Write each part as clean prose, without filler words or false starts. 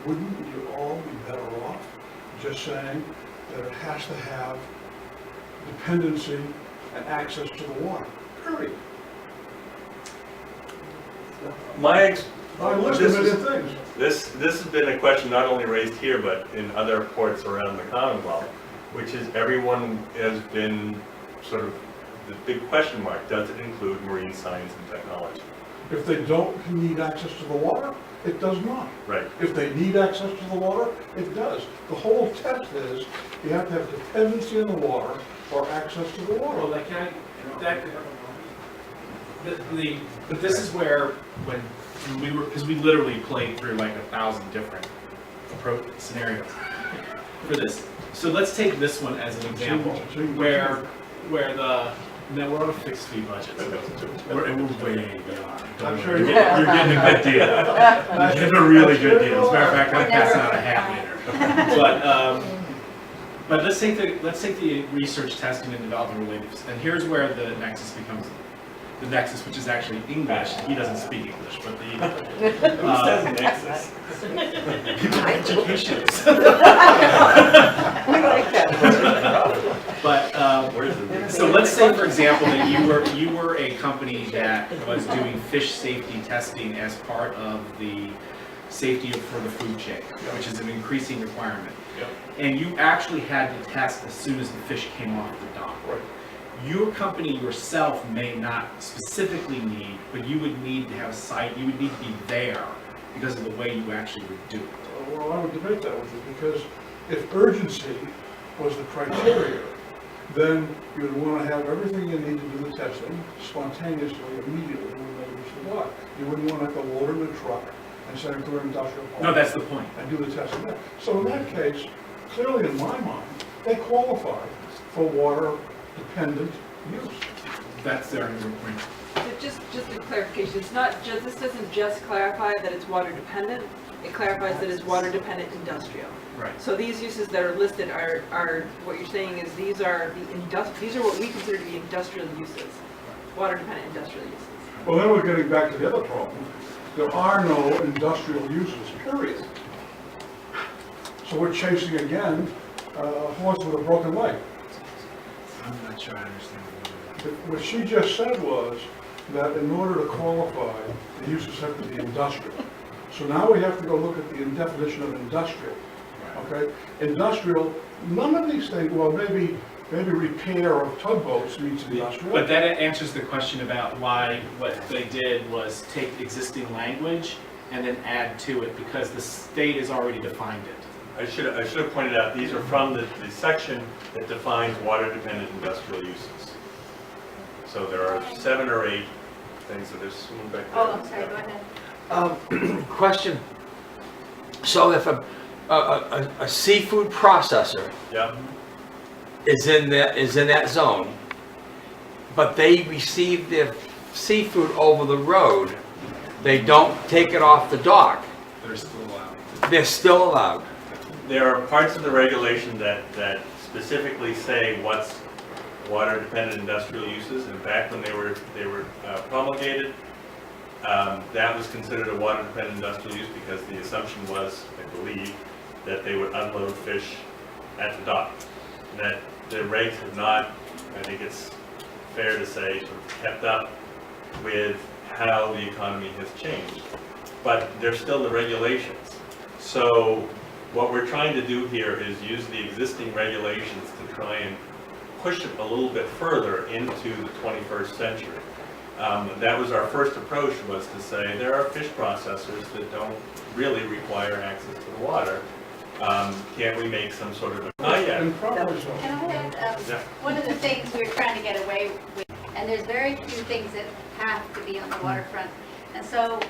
wouldn't you all be better off just saying that it has to have dependency and access to the water, period? I listed a million things. This has been a question not only raised here, but in other ports around the Commonwealth, which is everyone has been sort of the big question mark, does it include marine science and technology? If they don't need access to the water, it does not. Right. If they need access to the water, it does. The whole test is you have to have dependency in the water or access to the water. Well, but this is where, when we were, because we literally played through like 1,000 different approach scenarios for this. So let's take this one as an example, where the, now we're on a fixed fee budget, so we're way beyond. I'm sure You're getting a good deal. You're getting a really good deal. As a matter of fact, I'm passing out a hat later. But let's take the research, testing, and development related, and here's where the nexus becomes the nexus, which is actually English. He doesn't speak English, but the Who says nexus? education. We like that. But Where's the so let's say, for example, that you were a company that was doing fish safety testing as part of the safety for the food chain, which is an increasing requirement. Yep. And you actually had to test as soon as the fish came off the dock. Right. Your company yourself may not specifically need, but you would need to have a site, you would need to be there because of the way you actually would do it. Well, I would debate that with you, because if urgency was the criteria, then you would want to have everything you need to do the testing spontaneously, immediately when they reach the dock. You wouldn't want to have to load it in a truck and send it to an industrial park. No, that's the point. And do the testing there. So in that case, clearly in my mind, they qualify for water-dependent use. That's their point. Just a clarification, it's not just, this doesn't just clarify that it's water dependent, it clarifies that it's water dependent industrial. Right. So these uses that are listed are, what you're saying is these are what we consider to be industrial uses, water dependent industrial uses. Well, then we're getting back to the other problem. There are no industrial uses, period. So we're chasing again a horse with a broken leg. I'm not sure I understand. What she just said was that in order to qualify, the uses have to be industrial. So now we have to go look at the definition of industrial, okay? Industrial, none of these things, well, maybe repair of tugboats means industrial. But that answers the question about why what they did was take existing language and then add to it, because the state has already defined it. I should have pointed out, these are from the section that defines water-dependent industrial uses. So there are 7 or 8 things that there's someone back there. Oh, I'm sorry, go ahead. Question. So if a seafood processor Yeah, is in that zone, but they receive their seafood over the road, they don't take it off the dock, They're still allowed. they're still allowed. there are parts of the regulation that specifically say what's water-dependent industrial uses. In fact, when they were promulgated, that was considered a water-dependent industrial use because the assumption was, I believe, that they would unload fish at the dock. That the regs have not, I think it's fair to say, sort of kept up with how the economy has changed. But they're still the regulations. So what we're trying to do here is use the existing regulations to try and push it a little bit further into the 21st century. That was our first approach, was to say there are fish processors that don't really require access to the water. Can't we make some sort of, not yet. And probably so. Can I add, Yeah. one of the things we're trying to get away with, and there's very few things that have to be on the waterfront. And so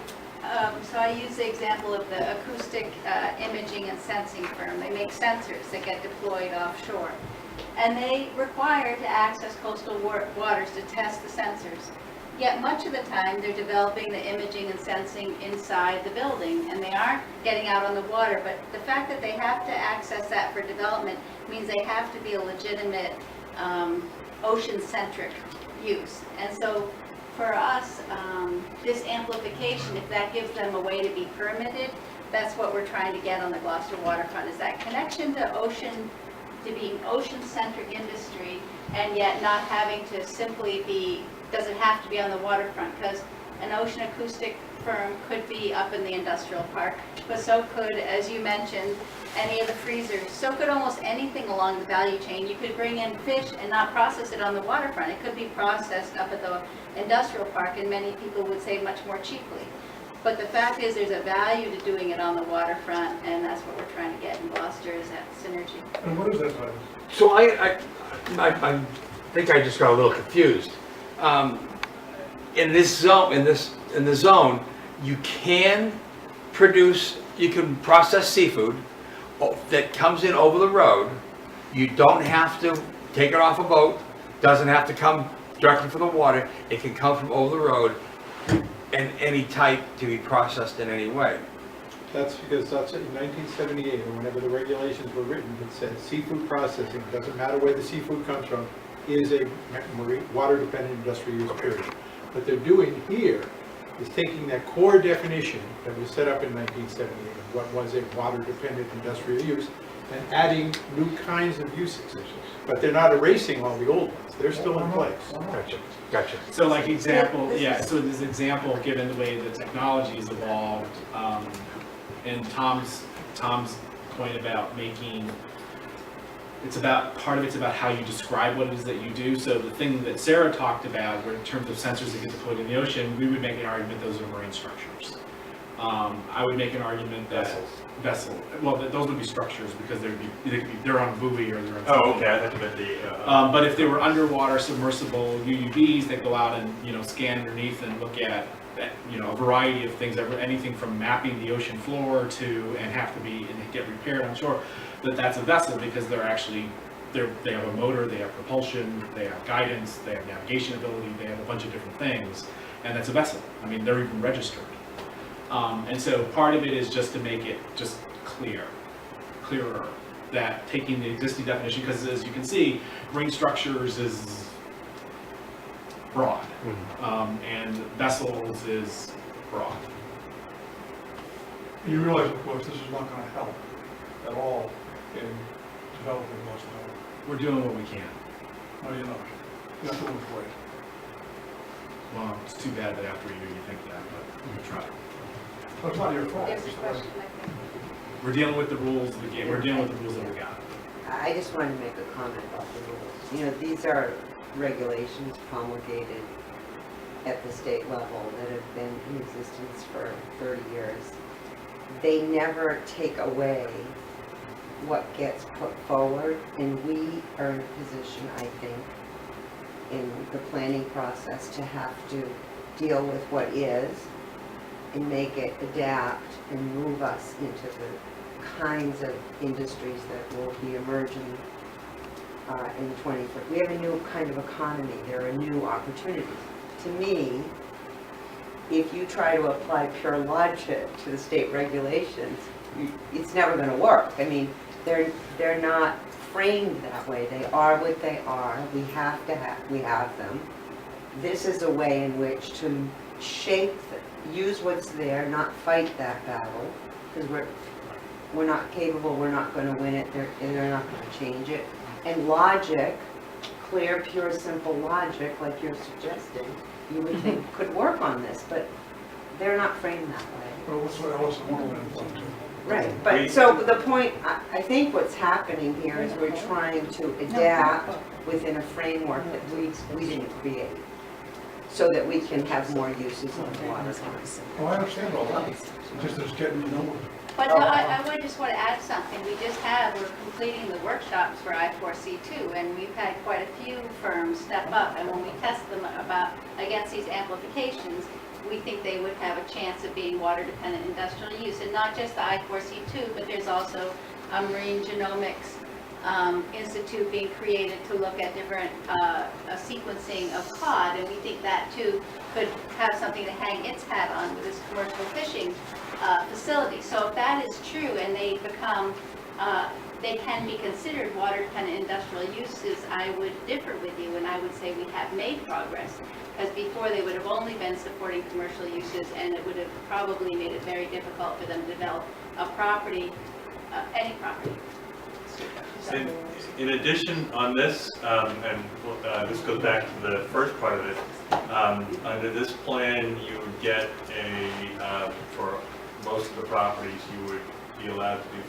I use the example of the acoustic imaging and sensing firm. They make sensors that get deployed offshore. And they require to access coastal waters to test the sensors. Yet much of the time, they're developing the imaging and sensing inside the building, and they aren't getting out on the water. But the fact that they have to access that for development means they have to be a legitimate ocean-centric use. And so for us, this amplification, if that gives them a way to be permitted, that's what we're trying to get on the Gloucester waterfront, is that connection to ocean, to being ocean-centric industry, and yet not having to simply be, doesn't have to be on the waterfront, because an ocean acoustic firm could be up in the industrial park, but so could, as you mentioned, any of the freezers, so could almost anything along the value chain. You could bring in fish and not process it on the waterfront. It could be processed up at the industrial park, and many people would say much more cheaply. But the fact is, there's a value to doing it on the waterfront, and that's what we're trying to get in Gloucester, is that synergy. And what is that value? So I think I just got a little confused. In this zone, in the zone, you can process seafood that comes in over the road. You don't have to take it off a boat, doesn't have to come directly from the water. It can come from over the road, and any type to be processed in any way. That's because that's in 1978, or whenever the regulations were written, it said seafood processing, doesn't matter where the seafood comes from, is a marine, water-dependent industrial use, period. What they're doing here is taking that core definition that was set up in 1978, of what was a water-dependent industrial use, and adding new kinds of uses. But they're not erasing all the old ones, they're still in place. Gotcha. So like example, so this example, given the way the technology's evolved, and Tom's point about making, part of it's about how you describe what it is that you do. So the thing that Sarah talked about, where in terms of sensors that get deployed in the ocean, we would make an argument those are marine structures. I would make an argument that those would be structures because they're on a buoy or they're on Oh, something. okay, I thought you meant the, But if they were underwater submersible UUVs that go out and, scan underneath and look at, a variety of things, anything from mapping the ocean floor to, and have to be, and get repaired on shore, that's a vessel because they have a motor, they have propulsion, they have guidance, they have navigation ability, they have a bunch of different things, and that's a vessel. I mean, they're even registered. And so part of it is just to make it just clearer, that taking the existing definition, because as you can see, marine structures is broad, and vessels is broad. You realize, of course, this is not gonna help at all in developing Lost Valley. We're doing what we can. No, you're not. You have to move forward. Well, it's too bad that after a year you think that, but we try. Well, it's not your fault. There's a question, I think. We're dealing with the rules of the game. We're dealing with the rules that we got. I just wanted to make a comment about the rules. These are regulations promulgated at the state level that have been in existence for 30 years. They never take away what gets put forward, and we are in a position, I think, in the planning process to have to deal with what is and make it adapt and move us into the kinds of industries that will be emerging in the 21st. We have a new kind of economy. There are new opportunities. To me, if you try to apply pure logic to the state regulations, it's never going to work. I mean, they're not framed that way. They are what they are. We have them. This is a way in which to shape, use what's there, not fight that battle, because we're not capable, we're not going to win it, they're not going to change it. And logic, clear, pure, simple logic, like you're suggesting, you would think could work on this, but they're not framed that way. Well, what's what Alice in Wonderland done too? Right, but so the point, I think what's happening here is we're trying to adapt within a framework that we didn't create, so that we can have more uses on the waterfront. Oh, I understand all that. Just as getting, But I just want to add something. We're completing the workshops for I4C2, and we've had quite a few firms step up, and when we test them against these amplifications, we think they would have a chance of being water-dependent industrial use, and not just the I4C2, but there's also a Marine Genomics Institute being created to look at different sequencing of cod, and we think that too could have something to hang its hat on with this commercial fishing facility. So if that is true and they become, they can be considered water-dependent industrial uses, I would differ with you, and I would say we have made progress. Because before they would have only been supporting commercial uses, and it would have probably made it very difficult for them to develop a property, any property. In addition on this, and this goes back to the first part of it, under this plan, you would get for most of the properties, you would be allowed to do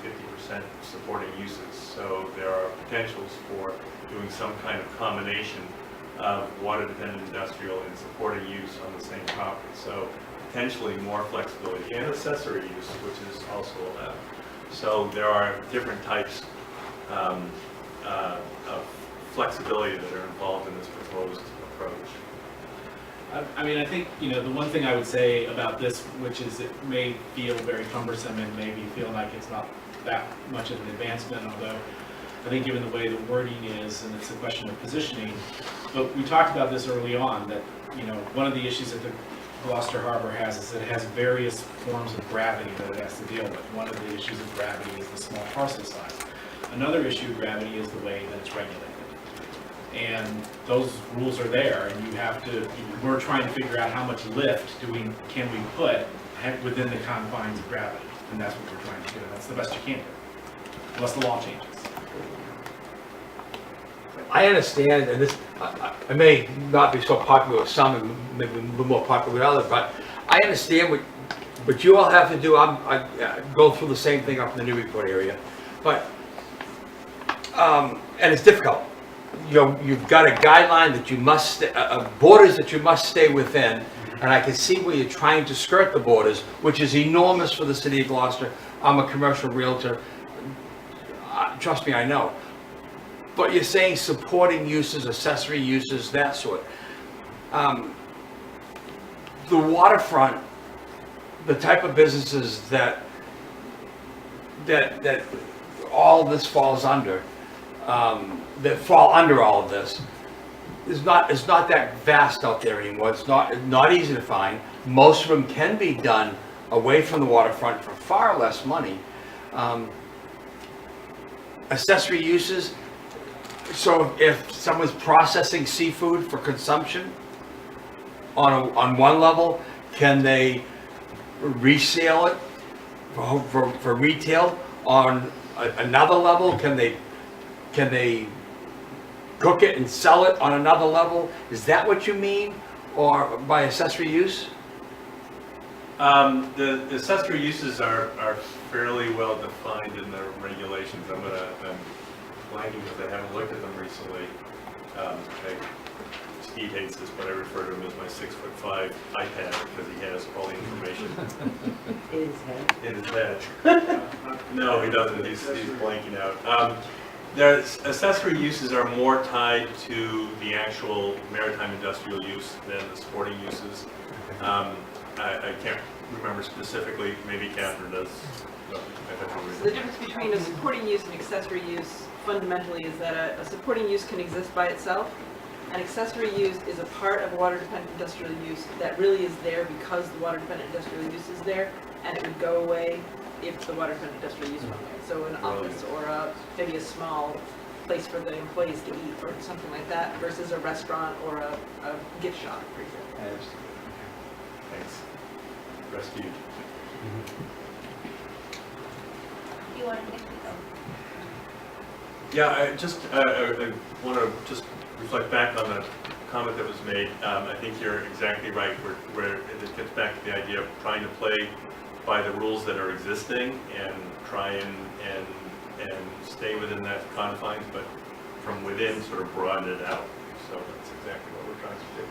50% supporting uses. So there are potentials for doing some kind of combination of water-dependent industrial and supporting use on the same property. So potentially more flexibility and accessory use, which is also allowed. So there are different types of flexibility that are involved in this proposed approach. I mean, I think, the one thing I would say about this, which is it may feel very cumbersome and maybe feel like it's not that much of an advancement, although I think given the way the wording is, and it's a question of positioning, but we talked about this early on, that, one of the issues that the Gloucester Harbor has is that it has various forms of gravity that it has to deal with. One of the issues of gravity is the small parcel size. Another issue of gravity is the way that it's regulated. And those rules are there, and we're trying to figure out how much lift can we put within the confines of gravity, and that's what we're trying to do. That's the best you can do, unless the law changes. I understand, and this, I may not be so popular with some and maybe a little more popular with others, but I understand what you all have to do. I go through the same thing up in the Newburyport area, but, and it's difficult. You've got a guideline that you must, borders that you must stay within, and I can see where you're trying to skirt the borders, which is enormous for the city of Gloucester. I'm a commercial realtor. Trust me, I know. But you're saying supporting uses, accessory uses, that sort. The waterfront, the type of businesses that all this falls under, that fall under all of this, it's not that vast out there anymore. It's not easy to find. Most of them can be done away from the waterfront for far less money. Accessory uses. So if someone's processing seafood for consumption on one level, can they resale it for retail? On another level, can they cook it and sell it on another level? Is that what you mean, or by accessory use? The accessory uses are fairly well defined in the regulations. I'm blanking because I haven't looked at them recently. Steve hates this, but I refer to him as my 6'5" iPad because he has all the information In his head. in his head. No, he doesn't. He's blanking out. There's accessory uses are more tied to the actual maritime industrial use than the sporting uses. I can't remember specifically. Maybe Catherine does. So the difference between a supporting use and accessory use fundamentally is that a supporting use can exist by itself. An accessory use is a part of a water-dependent industrial use that really is there because the water-dependent industrial use is there, and it would go away if the water-dependent industrial use went away. So an office or maybe a small place for the employees to eat or something like that versus a restaurant or a gift shop, for example. Thanks. Rescued. You want to make Yeah, I want to just reflect back on the comment that was made. I think you're exactly right, where it gets back to the idea of trying to play by the rules that are existing and try and stay within that confines, but from within sort of broaden it out. So that's exactly what we're trying to do.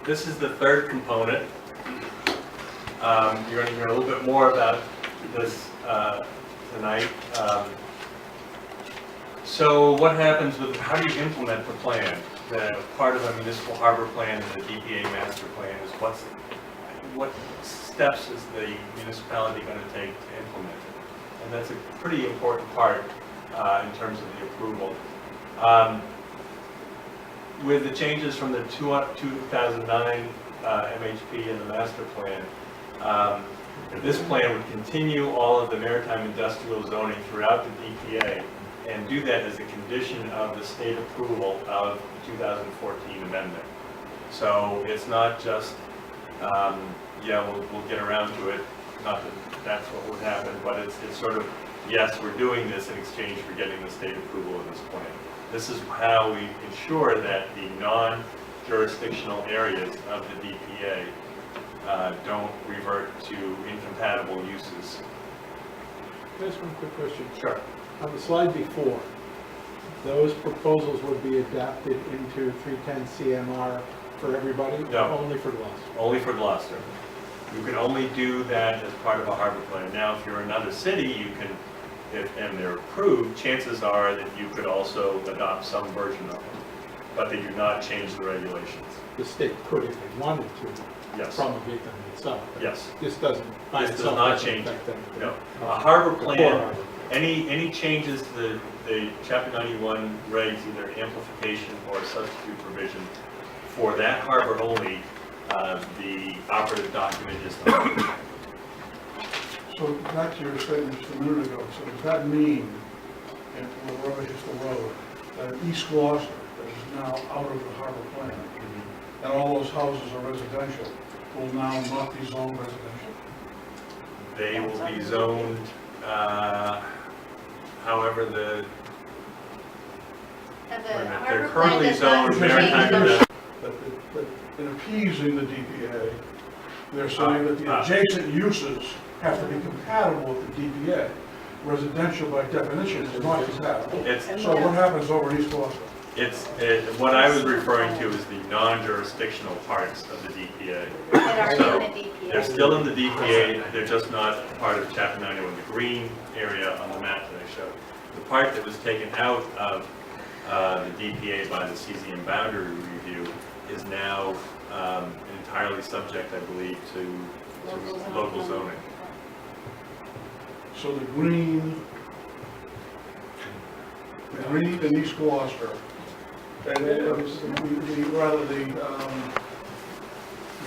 This is the third component. You're going to hear a little bit more about this tonight. So what happens with, how do you implement the plan? The part of a municipal harbor plan and the DPA master plan is what steps is the municipality going to take to implement it? And that's a pretty important part in terms of the approval. with the changes from the 2009 MHP and the master plan, this plan would continue all of the maritime industrial zoning throughout the DPA and do that as a condition of the state approval of the 2014 amendment. So it's not just, yeah, we'll get around to it, not that that's what would happen, but it's sort of, yes, we're doing this in exchange for getting the state approval of this plan. This is how we ensure that the non-jurisdictional areas of the DPA don't revert to incompatible uses. Can I ask one quick question? Sure. On the slide before, those proposals would be adapted into 310 CMR for everybody? No. Or only for Gloucester? Only for Gloucester. You can only do that as part of a harbor plan. Now, if you're another city, you can, and they're approved, chances are that you could also adopt some version of them. But they do not change the regulations. The state could if they wanted to Yes. promulgate them itself. but Yes. This doesn't, by This does itself, not doesn't change affect anything. No. A harbor The core plan, harbor. any changes to the Chapter 91 regs, either amplification or substitute provision, for that harbor only, the operative document is not. So back to your statement just a minute ago, so does that mean, and wherever hits the road, that East Gloucester is now out of the harbor plan, and all those houses are residential, will now not be zoned residential? They will be zoned, however And the they're harbor plan currently does not zoned change maritime those. industrial. But in appeasing the DPA, they're saying that the adjacent uses have to be compatible with the DPA. Residential by definition is not compatible. It's, So what happens over in East Gloucester? what I was referring to is the non-jurisdictional parts of the DPA. That So, are in the DPA. They're still in the DPA, they're just not part of Chapter 91, the green area on the map that I showed. The part that was taken out of the DPA by the CZM boundary review is now entirely subject, I believe, to local zoning. So the green in East Gloucester, and rather the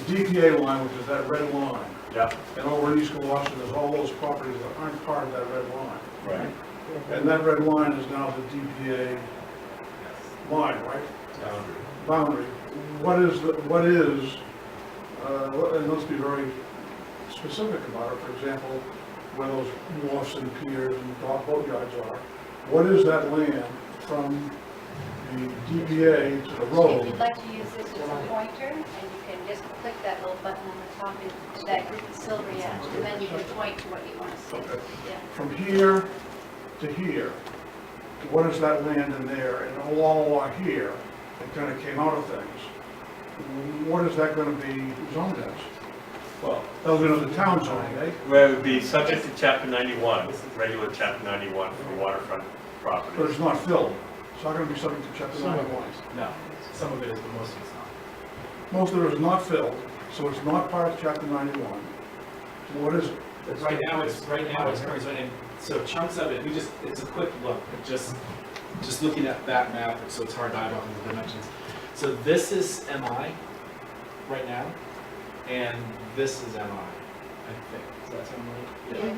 DPA line, which is that red line, Yeah. and over in East Gloucester, there's all those properties that aren't part of that red line. Right. And that red line is now the DPA line, right? Boundary. What is, and let's be very specific about it, for example, where those wharfs and piers and boat yards are, what is that land from the DPA to the If road? you'd like to use this as a pointer, and you can just click that little button on the top, and that silver edge, and then you can point to what you want to see. Okay. Yeah. From here to here, what is that land in there? And all along here, it kind of came out of things. What is that going to be zoned as? Well, That was another town zoning, eh? well, it would be subject to Chapter 91, regular Chapter 91 for waterfront But properties. it's not filled. It's not going to be subject to chapter Some of 91. No, some of it is, but most of it's not. Most of it is not filled, so it's not part of chapter 91. What is it? Right now, it's currently zoned, and so chunks of it, it's a quick look, but just looking at that map, so it's hard to eyeball the dimensions. So this is MI right now, and this is MI, I think. Does that sound right? Yeah.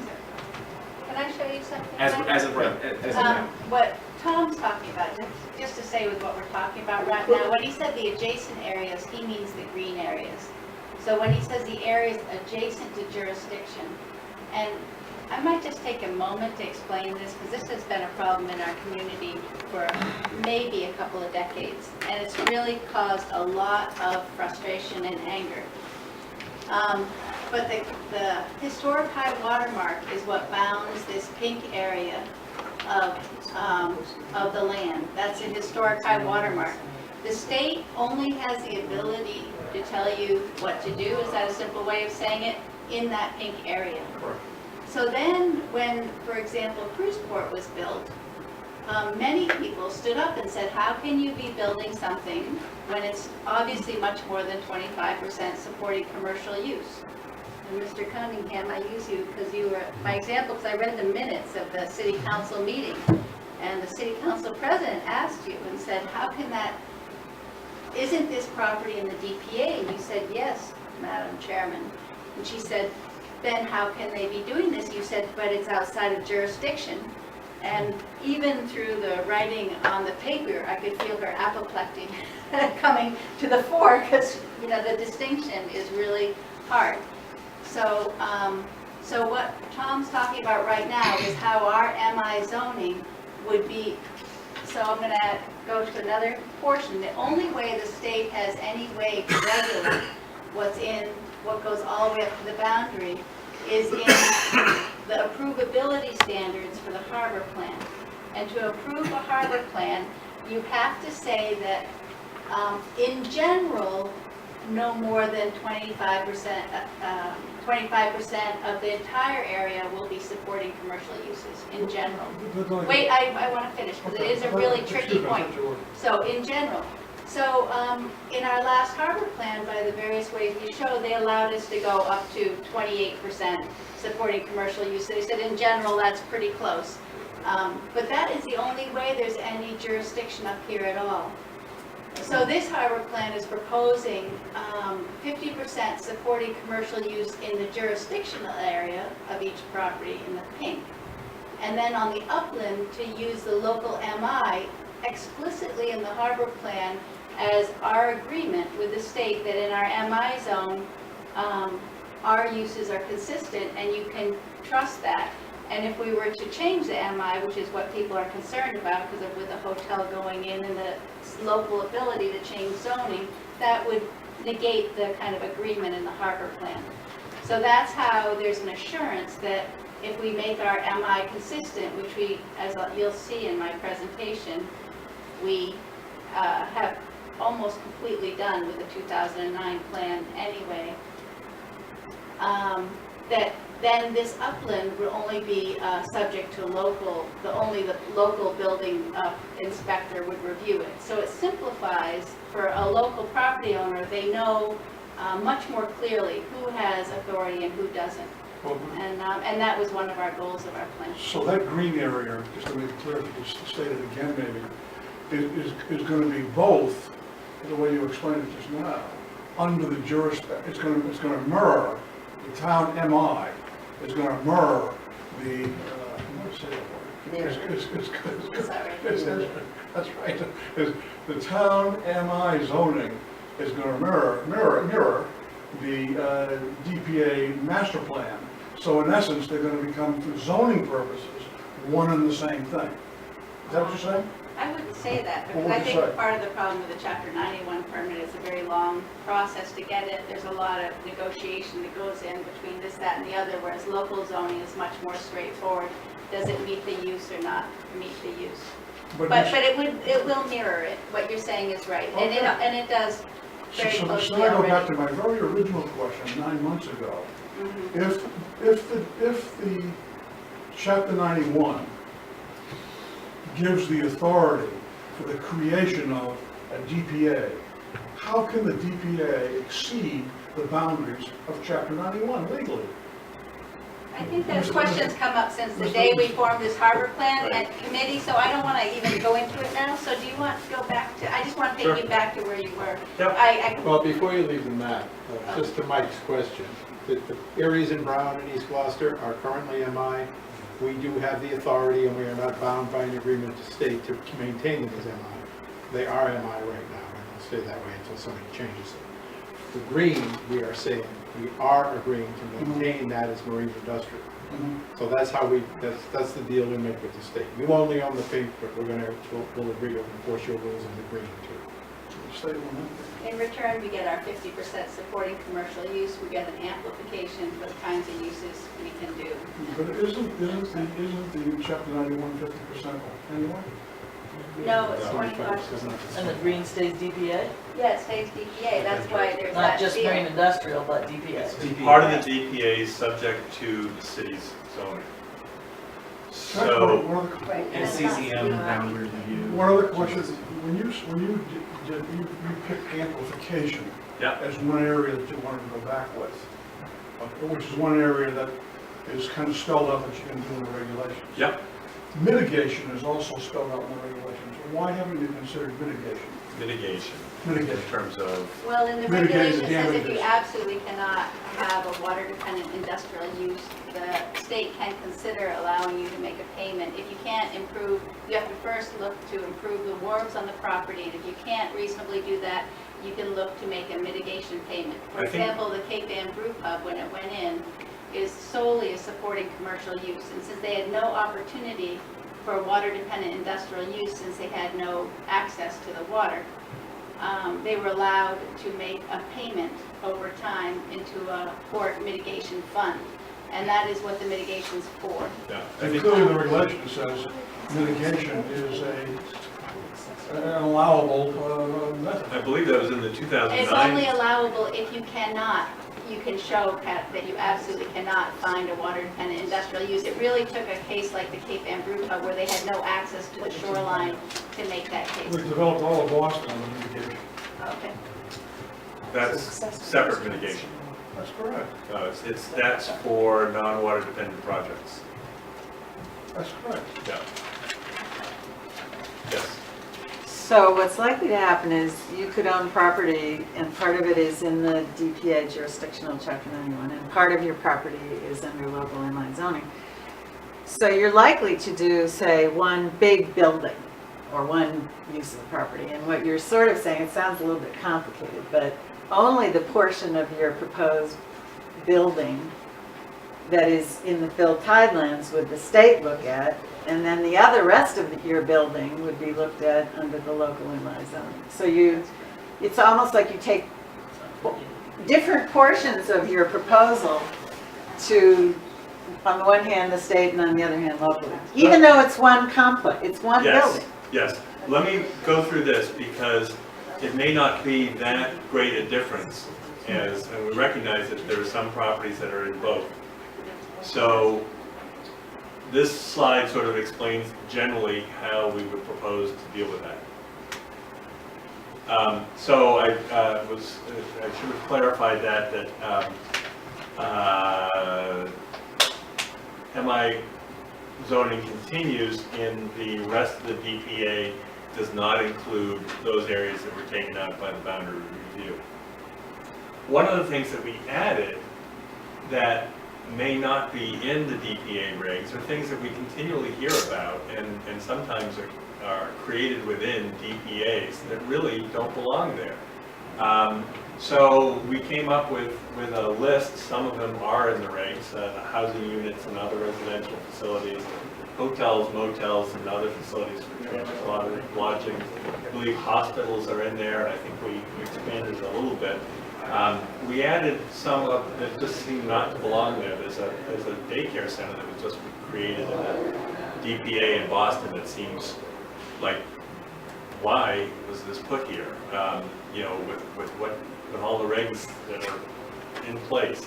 Can I show you something? As of right, as of now. What Tom's talking about, just to say with what we're talking about right now, when he said the adjacent areas, he means the green areas. So when he says the areas adjacent to jurisdiction, and I might just take a moment to explain this, because this has been a problem in our community for maybe a couple of decades, and it's really caused a lot of frustration and anger. But the historic high water mark is what bounds this pink area of the land. That's a historic high water mark. The state only has the ability to tell you what to do, is that a simple way of saying it, in that pink area. So then, when, for example, Cruiseport was built, many people stood up and said, how can you be building something when it's obviously much more than 25% supporting commercial use? And Mr. Cunningham, I use you because you were my example, because I read the minutes of the city council meeting. And the city council president asked you and said, how can that isn't this property in the DPA? And you said, yes, Madam Chairman. And she said, then how can they be doing this? You said, but it's outside of jurisdiction. And even through the writing on the paper, I could feel her apoplectic coming to the fore, because, you know, the distinction is really hard. So, so what Tom's talking about right now is how our MI zoning would be. So I'm going to go to another portion. The only way the state has any way to regulate what goes all the way up to the boundary is in the approvability standards for the harbor plan. And to approve a harbor plan, you have to say that, in general, no more than 25% of the entire area will be supporting commercial uses, in general. Wait, I want to finish, because it is a really tricky point. So, in general. So, in our last harbor plan, by the various ways we show, they allowed us to go up to 28% supporting commercial use. They said, in general, that's pretty close. But that is the only way there's any jurisdiction up here at all. So this harbor plan is proposing 50% supporting commercial use in the jurisdictional area of each property in the pink. And then on the upland, to use the local MI explicitly in the harbor plan as our agreement with the state that in our MI zone, our uses are consistent, and you can trust that. And if we were to change the MI, which is what people are concerned about because of with the hotel going in and the local ability to change zoning, that would negate the kind of agreement in the harbor plan. So that's how there's an assurance that if we make our MI consistent, which we, as you'll see in my presentation, we have almost completely done with the 2009 plan anyway, that then this upland will only be subject to only the local building inspector would review it. So it simplifies for a local property owner. They know much more clearly who has authority and who doesn't. Well, And that was one of our goals of our plan. so that green area, just to make it clear, if you just state it again maybe, is going to be both, the way you explained it just now, under the jurisdiction. It's going to mirror the town MI. Is going to mirror the. I'm going to say that word. That's right. The town MI zoning is going to mirror the DPA master plan. So in essence, they're going to become, for zoning purposes, one and the same thing. Is that what you're saying? I wouldn't say that, Well, because what I would you think say? part of the problem with the Chapter 91 permit is a very long process to get it. There's a lot of negotiation that goes in between this, that, and the other, whereas local zoning is much more straightforward. Does it meet the use or not meet the use? But it will mirror it. What you're saying is right, and it does very So closely then I go back already. to my very original question 9 months ago. Mhm. If the Chapter 91 gives the authority for the creation of a DPA, how can the DPA exceed the boundaries of Chapter 91 legally? I think those questions come up since the day we formed this harbor plan at committee, so I don't want to even go into it now. So do you want to go back to, I just want to take you back to where you were. Yep. Well, before you leave the map, just to Mike's question, the areas in Brown and East Gloucester are currently MI. We do have the authority, and we are not bound by an agreement to state to maintain them as MI. They are MI right now, and they'll stay that way until somebody changes it. The green, we are saying, we are agreeing to maintain that as marine industrial. So that's how that's the deal we make with the state. You only own the pink, but we'll agree to enforce your rules on the green too. The state will not. In return, we get our 50% supporting commercial use. We get an amplification for the kinds of uses we can do. But isn't the Chapter 91 50% anyway? No, it's 25%. And the green stays DPA? Yeah, it stays DPA. That's why there's Not that just deal. marine industrial, but DPA. Part of the DPA is subject to the city's zoning. So, One other- Right. And CCM boundary review. One other question, when you picked amplification yeah, as one area that you wanted to go back with, which is one area that is kind of spelled out that you can do in the regulations. yeah. Mitigation is also spelled out in the regulations. Why haven't you considered mitigation? Mitigation in Mitigation. terms of, Well, in the Mitigate the regulation, it says if you damages. absolutely cannot have a water-dependent industrial use, the state can consider allowing you to make a payment. If you can't improve, you have to first look to improve the wharves on the property, and if you can't reasonably do that, you can look to make a mitigation payment. For I think- example, the Cape Ann Brew Pub, when it went in, is solely a supporting commercial use, and since they had no opportunity for water-dependent industrial use, since they had no access to the water, they were allowed to make a payment over time into a port mitigation fund. And that is what the mitigation's for. yeah. I And think clearly the regulation says mitigation is an allowable method. I believe that was in the 2009. It's only allowable if you cannot, you can show, Pat, that you absolutely cannot find a water-dependent industrial use. It really took a case like the Cape Ann Brew Pub where they had no access to the shoreline to make that case. We've developed all of Boston on the mitigation. Okay. That's separate mitigation. That's correct. That's for non-water dependent projects. That's correct. Yeah. Yes. So what's likely to happen is you could own property and part of it is in the DPA jurisdictional chapter 91 and part of your property is under local inline zoning. So you're likely to do, say, one big building or one use of the property. And what you're sort of saying, it sounds a little bit complicated, but only the portion of your proposed building that is in the filled tidelands would the state look at, and then the other rest of your building would be looked at under the local inline zoning. So it's almost like you take different portions of your proposal to, on the one hand, the state, and on the other hand, locally. Even though it's one complex, it's one building. Yes. Let me go through this because it may not be that great a difference and we recognize that there are some properties that are in both. So this slide sort of explains generally how we would propose to deal with that. So I should have clarified that MI zoning continues in the rest of the DPA does not include those areas that were taken out by the boundary review. One of the things that we added that may not be in the DPA regs are things that we continually hear about and sometimes are created within DPAs that really don't belong there. So we came up with a list. Some of them are in the regs, the housing units and other residential facilities, hotels, motels, and other facilities for transit lodging. I believe hospitals are in there, and I think we expanded it a little bit. We added some of that just seemed not to belong there. There's a daycare center that was just created in a DPA in Boston that seems like, why was this put here? You know, with all the regs that are in place.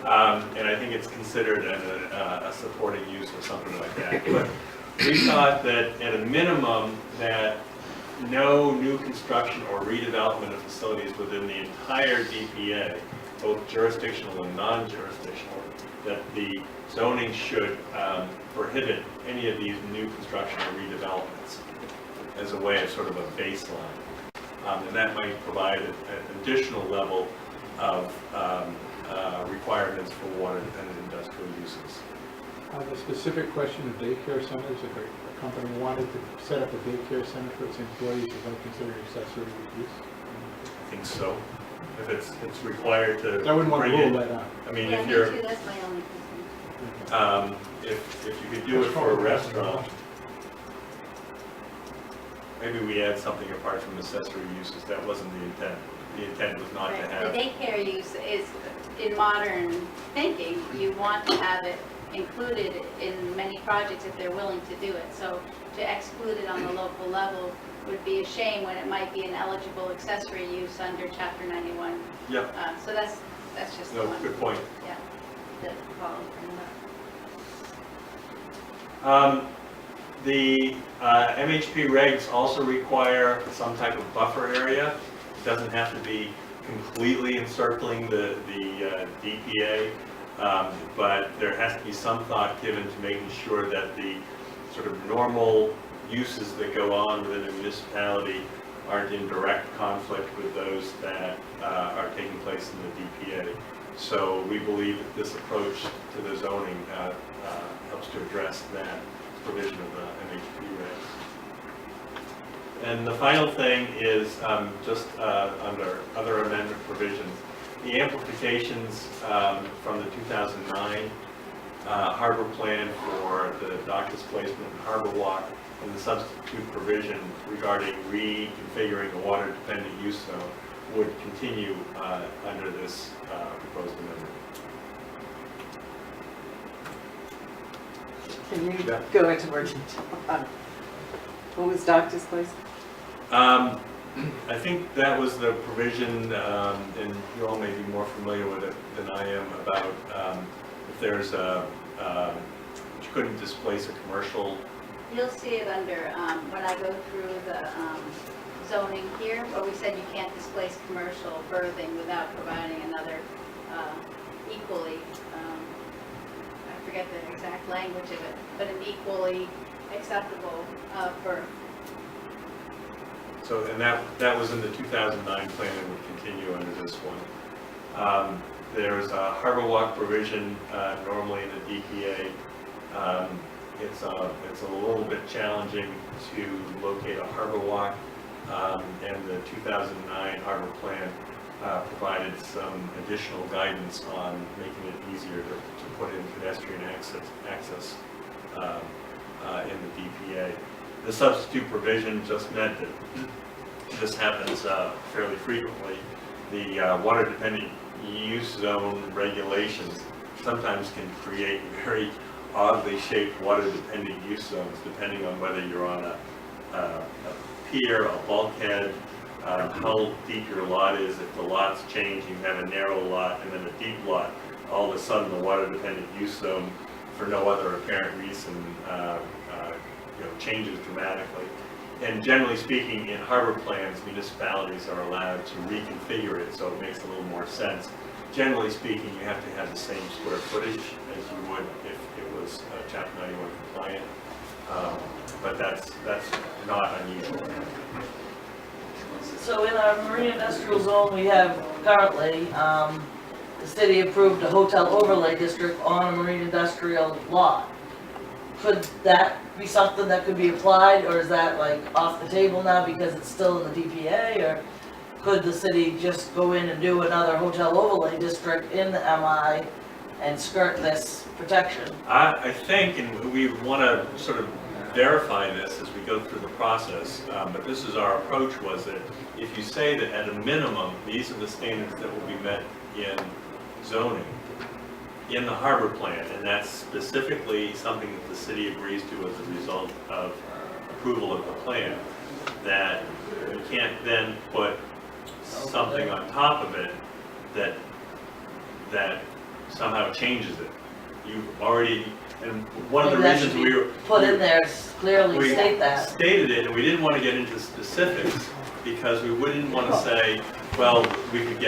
And I think it's considered a supporting use or something like that. But we thought that at a minimum that no new construction or redevelopment of facilities within the entire DPA, both jurisdictional and non-jurisdictional, that the zoning should prohibit any of these new construction or redevelopments as a way of sort of a baseline. And that might provide an additional level of requirements for water-dependent industrial uses. The specific question of daycare centers, if a company wanted to set up a daycare center for its employees, is that considered accessory use? I think so. If it's required to I wouldn't want to bring in, rule that out. I mean, Yeah, if me you're, too, that's my only concern. if you could do it for a restaurant, maybe we add something apart from accessory uses. That wasn't the intent. The intent was not to Right. have. The daycare use is, in modern thinking, you want to have it included in many projects if they're willing to do it. So to exclude it on the local level would be a shame when it might be an eligible accessory use under Chapter 91. Yep. So that's just the No, one. good point. Yeah, that Paul brought up. The MHP regs also require some type of buffer area. It doesn't have to be completely encircling the DPA, but there has to be some thought given to making sure that the sort of normal uses that go on within a municipality aren't in direct conflict with those that are taking place in the DPA. So we believe that this approach to the zoning helps to address that provision of the MHP regs. And the final thing is just under other amendment provisions, the amplifications from the 2009 harbor plan for the dock displacement and harbor walk, and the substitute provision regarding reconfiguring the water-dependent use zone would continue under this proposed amendment. Can you go into more detail on what was dock displacement? I think that was the provision, and you all may be more familiar with it than I am, about if there's you couldn't displace a commercial. You'll see it under, when I go through the zoning here, where we said you can't displace commercial berthing without providing another equally, I forget the exact language of it, but an equally acceptable berth. So, and that was in the 2009 plan and would continue under this one. There's a harbor walk provision normally in the DPA. It's a little bit challenging to locate a harbor walk, and the 2009 harbor plan provided some additional guidance on making it easier to put in pedestrian access in the DPA. The substitute provision just meant that this happens fairly frequently. The water-dependent use zone regulations sometimes can create very oddly shaped water-dependent use zones, depending on whether you're on a pier, a bulkhead, how deep your lot is. If the lot's changed, you have a narrow lot and then a deep lot, all of a sudden the water-dependent use zone, for no other apparent reason, changes dramatically. And generally speaking, in harbor plans, municipalities are allowed to reconfigure it so it makes a little more sense. Generally speaking, you have to have the same square footage as you would if it was Chapter 91 compliant, but that's not unusual. So in our marine industrial zone, we have currently, the city approved a hotel overlay district on a marine industrial lot. Could that be something that could be applied, or is that like off the table now because it's still in the DPA, or could the city just go in and do another hotel overlay district in the MI and skirt this protection? I think, and we want to sort of verify this as we go through the process, but this is our approach, was that if you say that at a minimum, these are the standards that will be met in zoning, in the harbor plan, and that's specifically something that the city agrees to as a result of approval of the plan, that you can't then put something on top of it that somehow changes it. You've already, and one of the Maybe that reasons should we be were... Put in there, clearly we state that. stated it, and we didn't want to get into specifics because we wouldn't want to say, well, we could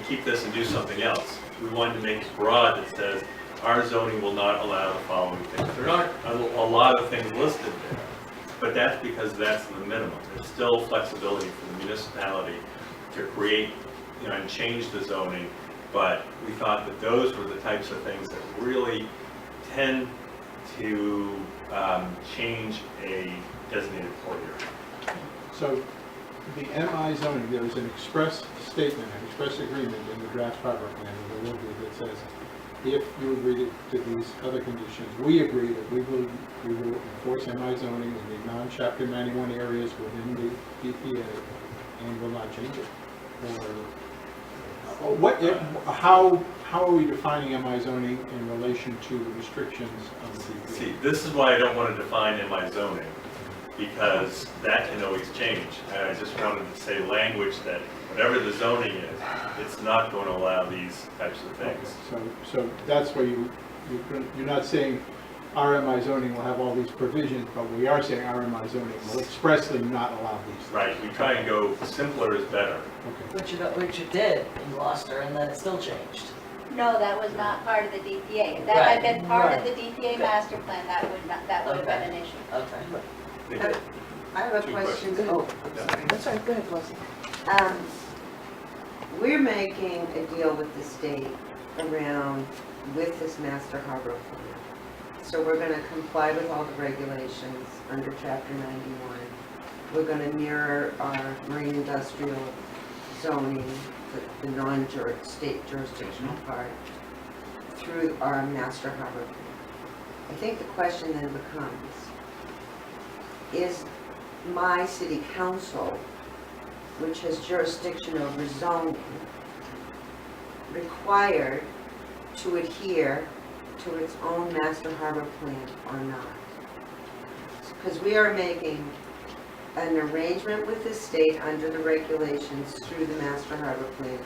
keep this and do something else. We wanted to make it broad that says our zoning will not allow the following things. There aren't a lot of things listed there, but that's because that's the minimum. There's still flexibility for the municipality to create, and change the zoning, but we thought that those were the types of things that really tend to change a designated port area. So the MI zoning, there is an express statement, an express agreement in the draft harbor plan, and there will be, that says, if you agree to these other conditions, we agree that we will enforce MI zoning in the non-Chapter 91 areas within the DPA and will not change it. How are we defining MI zoning in relation to the restrictions of the DPA? See, this is why I don't want to define MI zoning, because that can always change. And I just wanted to say language that whatever the zoning is, it's not going to allow these types of things. So that's why you're not saying RMI zoning will have all these provisions, but we are saying RMI zoning will expressly not allow these. Right, we try and go simpler is better. Okay. Which it did in Gloucester, and then it still changed. No, that was not part of the DPA. If that had been part of Right. the DPA master plan, that would have been an issue. Okay. They did. I have a Two question. questions. Oh, I'm sorry. That's right, go ahead, Leslie. We're making a deal with the state around, with this master harbor plan. So we're gonna comply with all the regulations under chapter 91. We're gonna mirror our marine industrial zoning, the non-state jurisdictional part, through our master harbor plan. I think the question then becomes, is my city council, which has jurisdiction over zoning, required to adhere to its own master harbor plan or not? Because we are making an arrangement with the state under the regulations through the master harbor plan.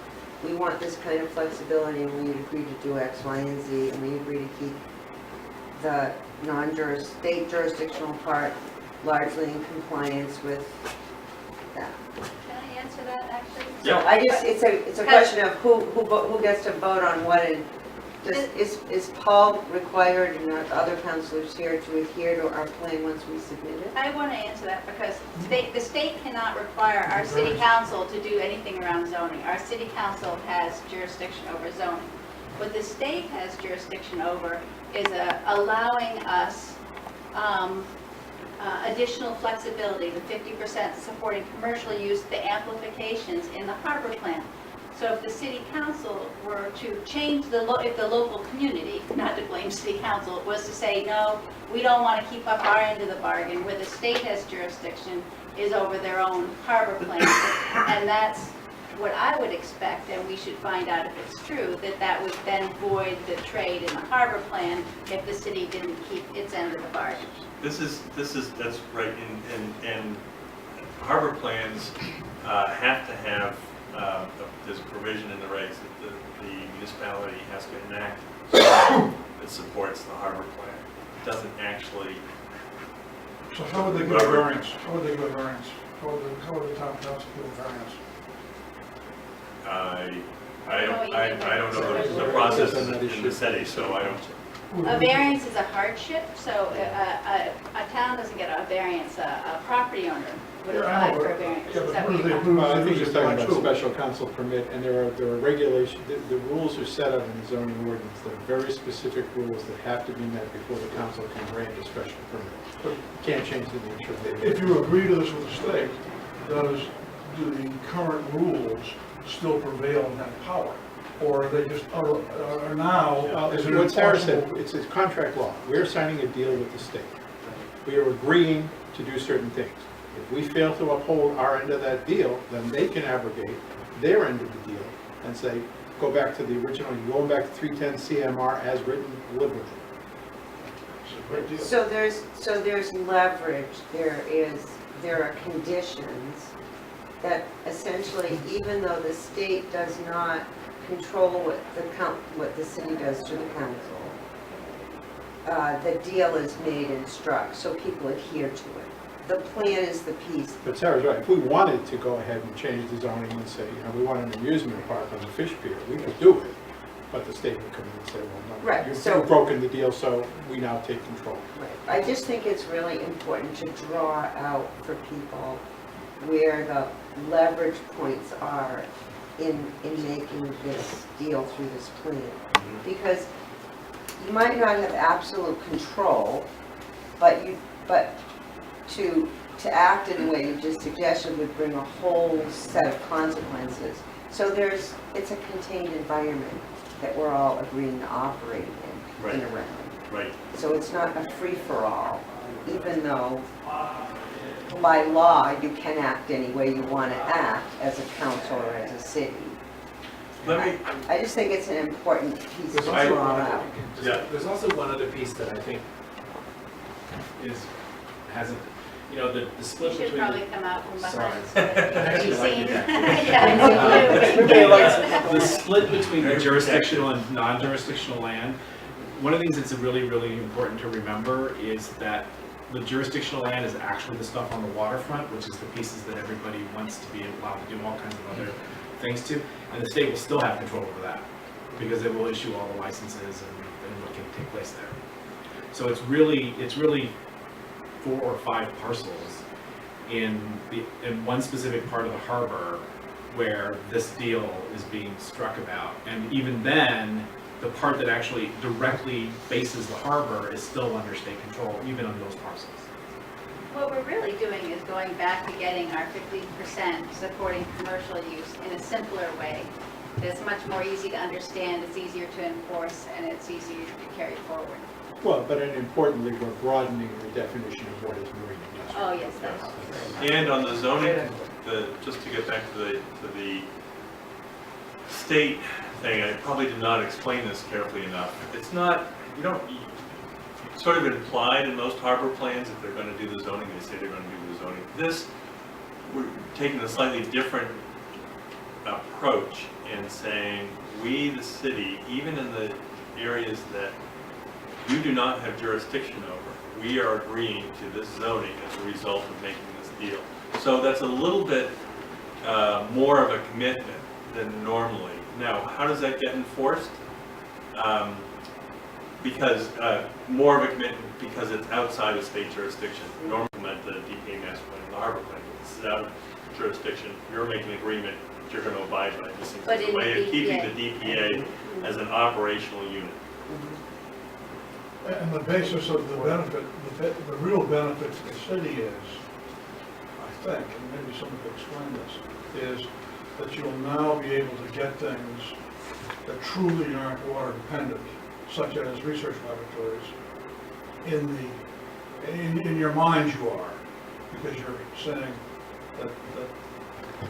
We want this kind of flexibility, and we agree to do X, Y, and Z, and we agree to keep the state jurisdictional part largely in compliance with that. Can I answer that, actually? Yeah. I just, it's a question of who gets to vote on what, and is Paul required and the other councilors here to adhere to our plan once we submit it? I want to answer that because the state cannot require our city council to do anything around zoning. Our city council has jurisdiction over zoning. What the state has jurisdiction over is allowing us additional flexibility, the 50% supporting commercial use, the amplifications in the harbor plan. So if the city council were to change if the local community, not to blame city council, was to say, no, we don't want to keep up our end of the bargain, where the state has jurisdiction is over their own harbor plan. And that's what I would expect, and we should find out if it's true, that would then void the trade in the harbor plan if the city didn't keep its end of the bargain. That's right, and harbor plans have to have, there's a provision in the regs that the municipality has to enact that supports the harbor plan. It doesn't actually, So how would they give a variance? How would they give a variance? How would the town council give a variance? I don't know the process in the city, so I don't. A variance is a hardship, so a town doesn't get a variance, a property owner would apply for a variance. Yeah, Is but that what what do you're they talking approve? I think he's talking about Too. special council permit, and there are regulations, the rules are set out in the zoning ordinance. There are very specific rules that have to be met before the council can grant a special permit. Can't change the nature of the. If you agree to this with the state, do the current rules still prevail in that power? Or are they just, are now, is it What Sarah said, impossible? it's a contract law. We're signing a deal with the state. We are agreeing to do certain things. If we fail to uphold our end of that deal, then they can abrogate their end of the deal and say, go back to the original, you're going back to 310 CMR as written liberally. It's a great deal. So there's leverage, there are conditions that essentially, even though the state does not control what the city does to the council, the deal is made and struck, so people adhere to it. The plan is the piece. But Sarah's right, if we wanted to go ahead and change the zoning and say, we want an amusement park on the fish pier, we could do it. But the state would come in and say, well, no, Right, you've broken the deal, so we now take control. I just think it's really important to draw out for people where the leverage points are in making this deal through this plan. Because you might not have absolute control, but to act in the way you just suggested would bring a whole set of consequences. So it's a contained environment that we're all agreeing to operate in and around. Right. So it's not a free-for-all, even though by law you can act any way you want to act as a council or as a city. I just think it's an important piece to There's also draw one out. other- There's also one other piece that I think hasn't, the You split should between. probably come out from behind. Sorry. You've seen. Everybody likes the split between the jurisdictional and non-jurisdictional land. One of the things that's really, really important to remember is that the jurisdictional land is actually the stuff on the waterfront, which is the pieces that everybody wants to be allowed to do all kinds of other things to. And the state will still have control over that because it will issue all the licenses and what can take place there. So it's really 4 or 5 parcels in one specific part of the harbor where this deal is being struck about. And even then, the part that actually directly faces the harbor is still under state control, even on those parcels. What we're really doing is going back to getting our 50% supporting commercial use in a simpler way. That's much more easy to understand, it's easier to enforce, and it's easier to carry forward. Well, but importantly, we're broadening the definition of what is marine industrial. Oh, yes, that helps. And on the zoning, just to get back to the state thing, I probably did not explain this carefully enough. It's not, it's sort of implied in most harbor plans, if they're gonna do the zoning, they say they're gonna do the zoning. This, we're taking a slightly different approach in saying, we, the city, even in the areas that you do not have jurisdiction over, we are agreeing to this zoning as a result of making this deal. So that's a little bit more of a commitment than normally. Now, how does that get enforced? Because more of a commitment because it's outside of state jurisdiction. Normally implement the DPA master plan, the harbor plan. This is out of jurisdiction. You're making an agreement that you're going to abide by. This seems But as a in way of the keeping DPA. the DPA as an operational unit. And the basis of the benefit, the real benefit to the city is, I think, and maybe someone could explain this, is that you'll now be able to get things that truly aren't water dependent, such as research laboratories, in your mind you are, because you're saying that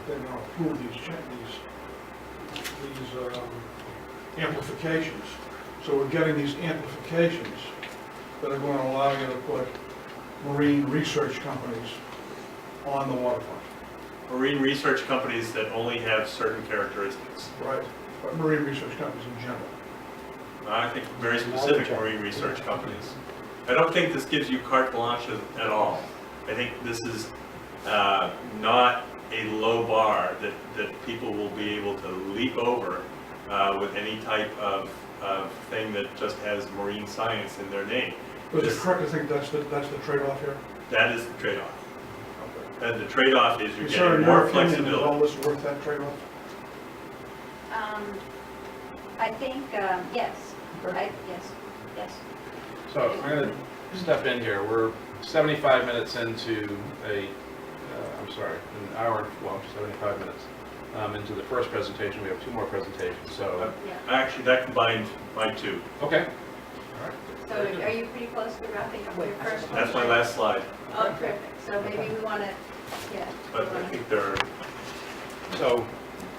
they're going to approve these amplifications. So we're getting these amplifications that are going to allow you to put marine research companies on the waterfront. Marine research companies that only have certain characteristics. Right. But marine research companies in general. I think very specific marine research companies. I don't think this gives you carte blanche at all. I think this is not a low bar that people will be able to leap over with any type of thing that just has marine science in their name. But is it correct to think that's the trade-off here? That is the trade-off. And the trade-off is you're Is there, in getting more your opinion, is all flexibility. this worth that trade-off? I think, yes. Yes. So I'm going to step in here. We're 75 minutes into I'm sorry, an hour, well, 75 minutes into the first presentation. We have two more presentations, so. Actually, that combined my two. Okay. So are you pretty close to wrapping up your first one? That's my last slide. Oh, perfect. So maybe we want to, yeah. But I think they're, So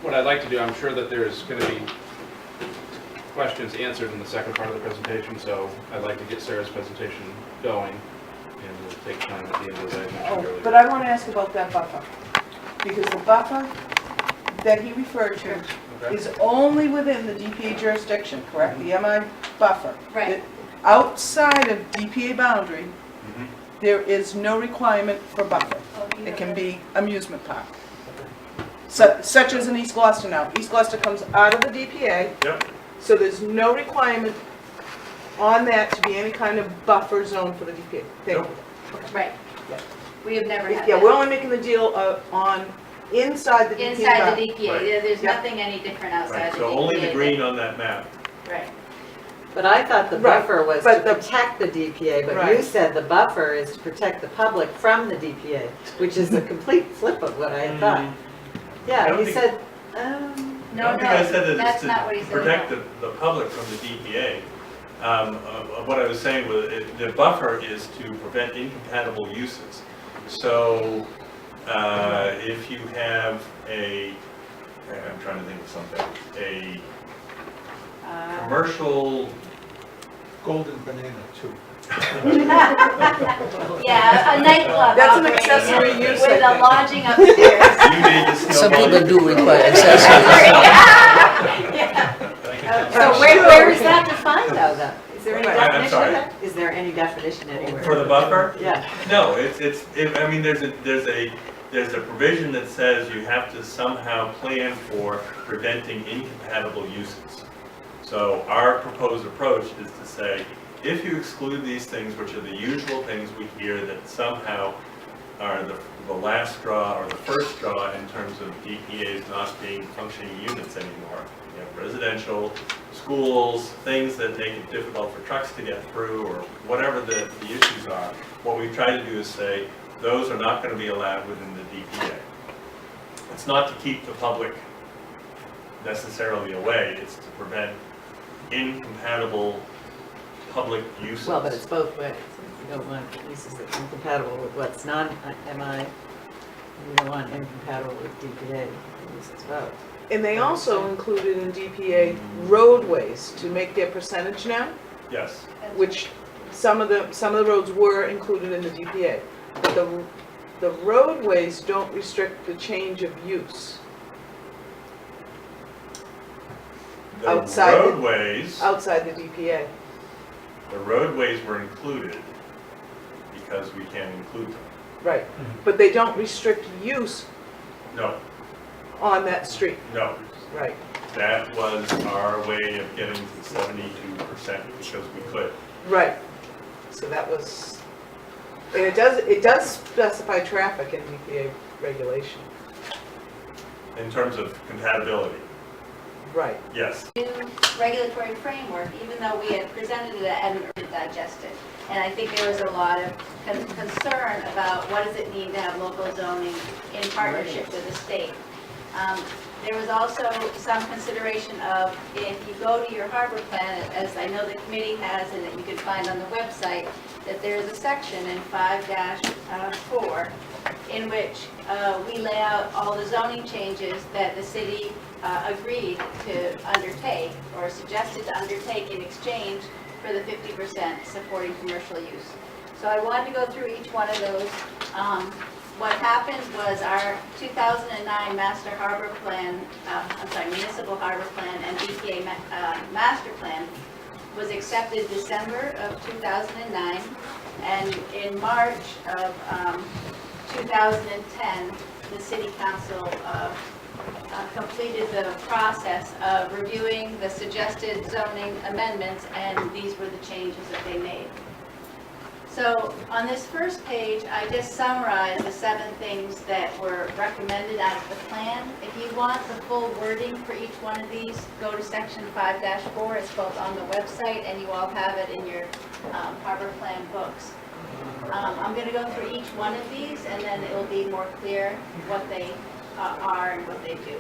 what I'd like to do, I'm sure that there's going to be questions answered in the second part of the presentation, so I'd like to get Sarah's presentation going, and we'll take time at the end of the day. Oh, but I want to ask about that buffer, because the buffer that he referred to is only within the DPA jurisdiction, correct? The MI buffer. Right. Outside of DPA boundary, there is no requirement for buffer. It can be amusement park. Such as in East Gloucester now. East Gloucester comes out of the DPA, yep. so there's no requirement on that to be any kind of buffer zone for the DPA. Thank you. Right. We have never had Yeah, that. we're only making the deal on inside the DPA. Inside boundary. the DPA, Right. There's Yeah. nothing any different outside Right, the so DPA. only the green on that map. Right. But I thought the Right, buffer was but to the- protect the DPA, but you Right. said the buffer is to protect the public from the DPA, which is a complete flip of what I had thought. I Yeah, don't you think- said, I No, don't think I said that that's it's not what he to said. protect the public from the DPA. What I was saying was, the buffer is to prevent incompatible uses. So, if you have I'm trying to think of something, a commercial, Golden banana, too. Yeah, a nightclub. That's an operating accessory use, With I a think. lodging upstairs. you made this. Some people do require accessories. so where is that defined though? Is there any I'm definition of sorry. that? Is there any definition anywhere? For the buffer? Yeah. No, I mean, there's a provision that says you have to somehow plan for preventing incompatible uses. So our proposed approach is to say, if you exclude these things, which are the usual things we hear that somehow are the last straw or the first straw in terms of DPAs not being functioning units anymore. You have residential, schools, things that make it difficult for trucks to get through, or whatever the issues are. What we try to do is say, those are not going to be allowed within the DPA. It's not to keep the public necessarily away, it's to prevent incompatible public uses. Well, but it's both ways. You don't want uses that's incompatible with what's non-MI. You don't want incompatible with DPA uses both. And they also included in DPA roadways to make their percentage now, Yes, which some of the roads were included in the DPA. But the roadways don't restrict the change of use the Outside the- roadways, outside the DPA. the roadways were included because we can include them. Right, but they don't restrict use No, on that street. no, Right. that was our way of getting to 72% because we could. Right. So that was, and it does specify traffic in DPA regulation. In terms of compatibility, Right. yes. New regulatory framework, even though we had presented it and digested. And I think there was a lot of concern about what does it mean to have local zoning in partnership with the state. There was also some consideration of, if you go to your harbor plan, as I know the committee has and that you can find on the website, that there is a section in 5-4 in which we lay out all the zoning changes that the city agreed to undertake or suggested to undertake in exchange for the 50% supporting commercial use. So I wanted to go through each one of those. What happened was our 2009 master harbor plan, municipal harbor plan and DPA master plan was accepted December of 2009, and in March of 2010, the city council completed the process of reviewing the suggested zoning amendments, and these were the changes that they made. So on this first page, I just summarized the 7 things that were recommended out of the plan. If you want the full wording for each one of these, go to section 5-4. It's both on the website and you all have it in your harbor plan books. I'm going to go through each one of these and then it will be more clear what they are and what they do.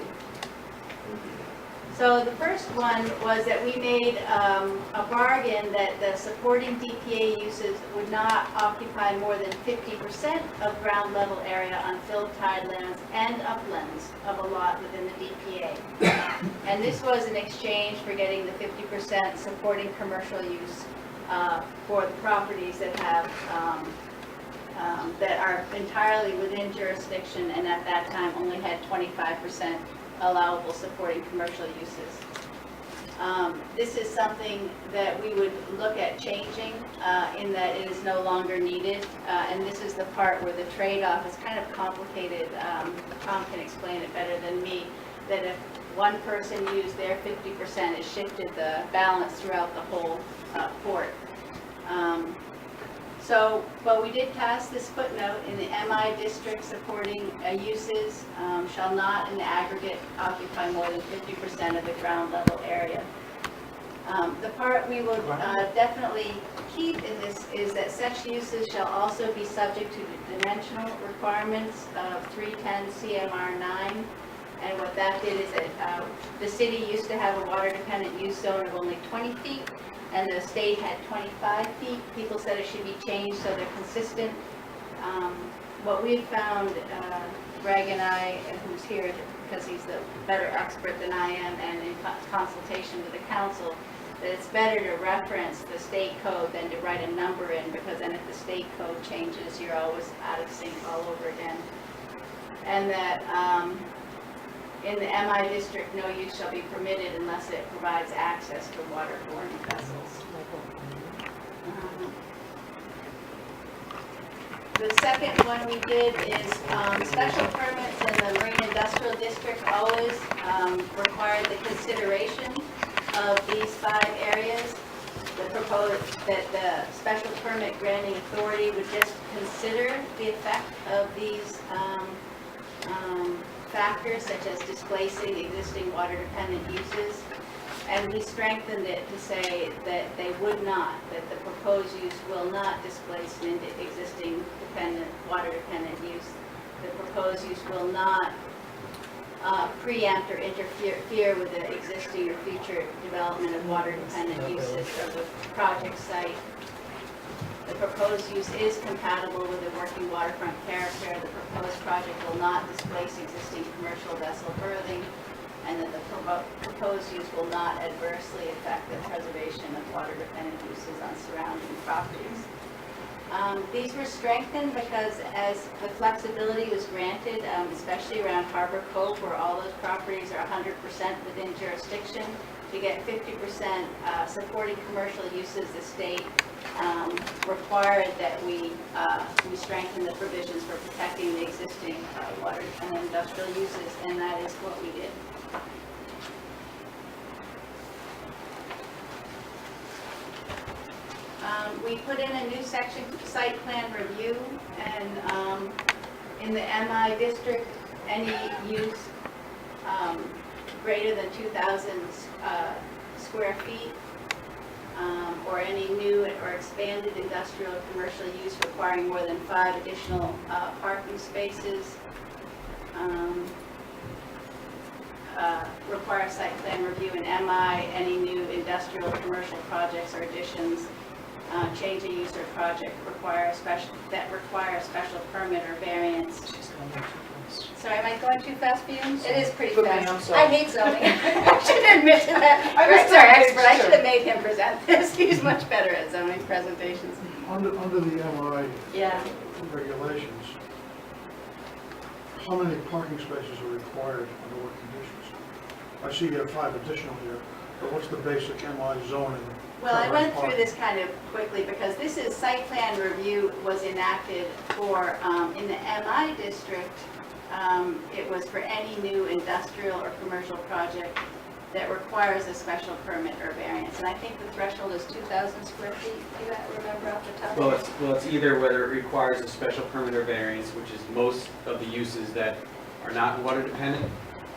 So the first one was that we made a bargain that the supporting DPA uses would not occupy more than 50% of ground level area on filled tidelands and uplands of a lot within the DPA. And this was in exchange for getting the 50% supporting commercial use for the properties that have that are entirely within jurisdiction and at that time only had 25% allowable supporting commercial uses. This is something that we would look at changing in that it is no longer needed. And this is the part where the trade-off is kind of complicated. Tom can explain it better than me, that if one person used their 50%, it shifted the balance throughout the whole port. But we did pass this footnote in the MI district supporting uses shall not in the aggregate occupy more than 50% of the ground level area. The part we will definitely keep in this is that such uses shall also be subject to the dimensional requirements of 310 CMR 9. And what that did is that the city used to have a water dependent use zone of only 20 feet. And the state had 25 feet. People said it should be changed so they're consistent. What we've found, Greg and I, who's here because he's the better expert than I am, and in consultation with the council, that it's better to reference the state code than to write a number in, because then if the state code changes, you're always out of sync all over again. And that in the MI district, no use shall be permitted unless it provides access to waterborne vessels. The second one we did is special permits in the Marine Industrial District always required the consideration of these 5 areas. that the special permit granting authority would just consider the effect of these factors such as displacing existing water-dependent uses. And we strengthened it to say that they would not, that the proposed use will not displace an existing water-dependent use. The proposed use will not preempt or interfere with the existing or future development of water-dependent uses of the project site. The proposed use is compatible with the working waterfront character. The proposed project will not displace existing commercial vessel berthing, and that the proposed use will not adversely affect the preservation of water-dependent uses on surrounding properties. These were strengthened because as the flexibility was granted, especially around Harbor Cove, where all those properties are 100% within jurisdiction, to get 50% supporting commercial uses, the state required that we strengthen the provisions for protecting the existing water and industrial uses, and that is what we did. We put in a new section, site plan review, and in the MI district, any use greater than 2,000 square feet, or any new or expanded industrial or commercial use requiring more than 5 additional parking spaces, require site plan review in MI. Any new industrial or commercial projects or additions, change of use or project require a special permit or variance. Sorry, am I going too fast for you? It is pretty fast. I hate zoning. I should admit to that. Rick's our expert. I should have made him present this. He's much better at zoning presentations. Under the MI Yeah. regulations, how many parking spaces are required under what conditions? I see you have 5 additional here, but what's the basic MI zoning? Well, I went through Parking. this kind of quickly because this is site plan review was enacted for, in the MI district, it was for any new industrial or commercial project that requires a special permit or variance. And I think the threshold is 2,000 square feet. Do you remember off the top of your head? Well, it's either whether it requires a special permit or variance, which is most of the uses that are not water dependent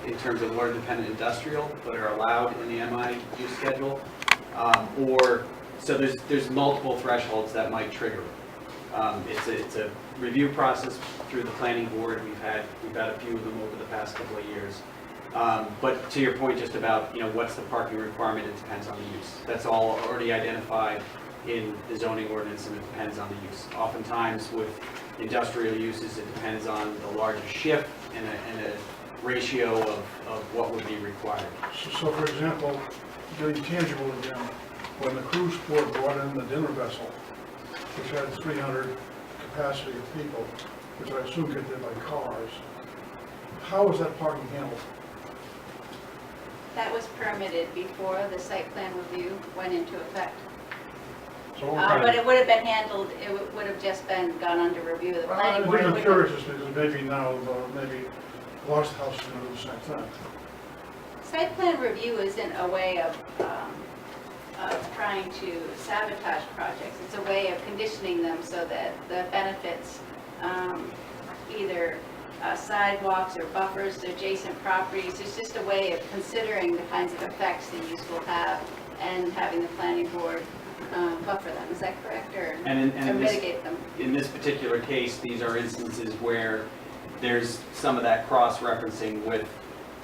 in terms of water dependent industrial, but are allowed in the MI use schedule. So there's multiple thresholds that might trigger it. It's a review process through the planning board. We've had a few of them over the past couple of years. But to your point, just about what's the parking requirement, it depends on the use. That's all already identified in the zoning ordinance, and it depends on the use. Oftentimes with industrial uses, it depends on the larger shift and a ratio of what would be required. So for example, getting tangible again, when the cruise port brought in the dinner vessel, which had 300 capacity of people, which I assume get there by cars, how was that parking handled? That was permitted before the site plan review went into effect. So But it would have been handled, it would have just been gone under review of the planning board. I'm curious just because maybe now, maybe Lost House is going to do the same thing. Site plan review isn't a way of trying to sabotage projects. It's a way of conditioning them so that the benefits, either sidewalks or buffers to adjacent properties, it's just a way of considering the kinds of effects the use will have and having the planning board buffer them. Is that correct? Or mitigate them? In this particular case, these are instances where there's some of that cross-referencing with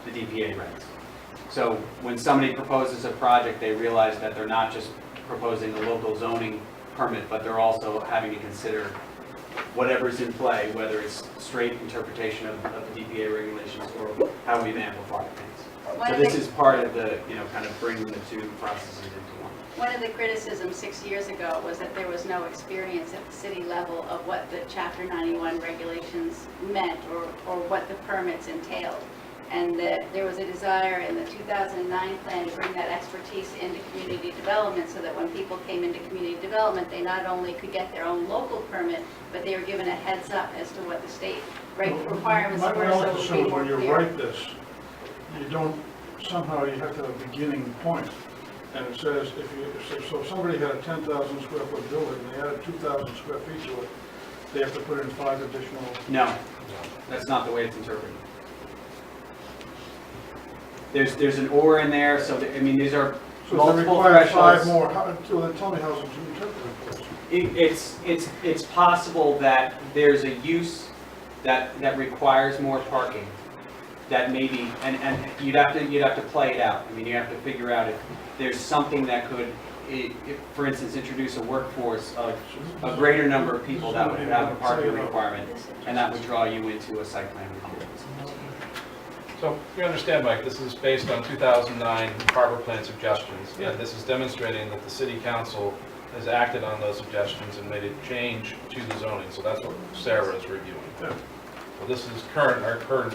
the DPA regs. So when somebody proposes a project, they realize that they're not just proposing a local zoning permit, but they're also having to consider whatever's in play, whether it's straight interpretation of the DPA regulations or how we've amplified things. So this is part of the, kind of bringing the two processes into one. One of the criticisms 6 years ago was that there was no experience at the city level of what the Chapter 91 regulations meant or what the permits entailed. And that there was a desire in the 2009 plan to bring that expertise into community development so that when people came into community development, they not only could get their own local permit, but they were given a heads up as to what the state requirements were. What I like to So say it is would when be you more write this, you don't, somehow you have to have a beginning point. And it says so if somebody had a 10,000 square foot building, and they added 2,000 square feet to it, they have to put in 5 additional. No, that's not the way it's interpreted. There's an or in there, so, I mean, these are So they multiple require 5 thresholds. more. Then tell me how it's interpreted. It's possible that there's a use that requires more parking, that maybe, and you'd have to play it out. I mean, you have to figure out if there's something that could, for instance, introduce a workforce of a greater number of people that would have a parking requirement, and that would draw you into a site plan review. So you understand, Mike, this is based on 2009 harbor plan suggestions, and this is demonstrating that the city council has acted on those suggestions and made a change to the zoning, so that's what Sarah is reviewing. Yeah. So this is our current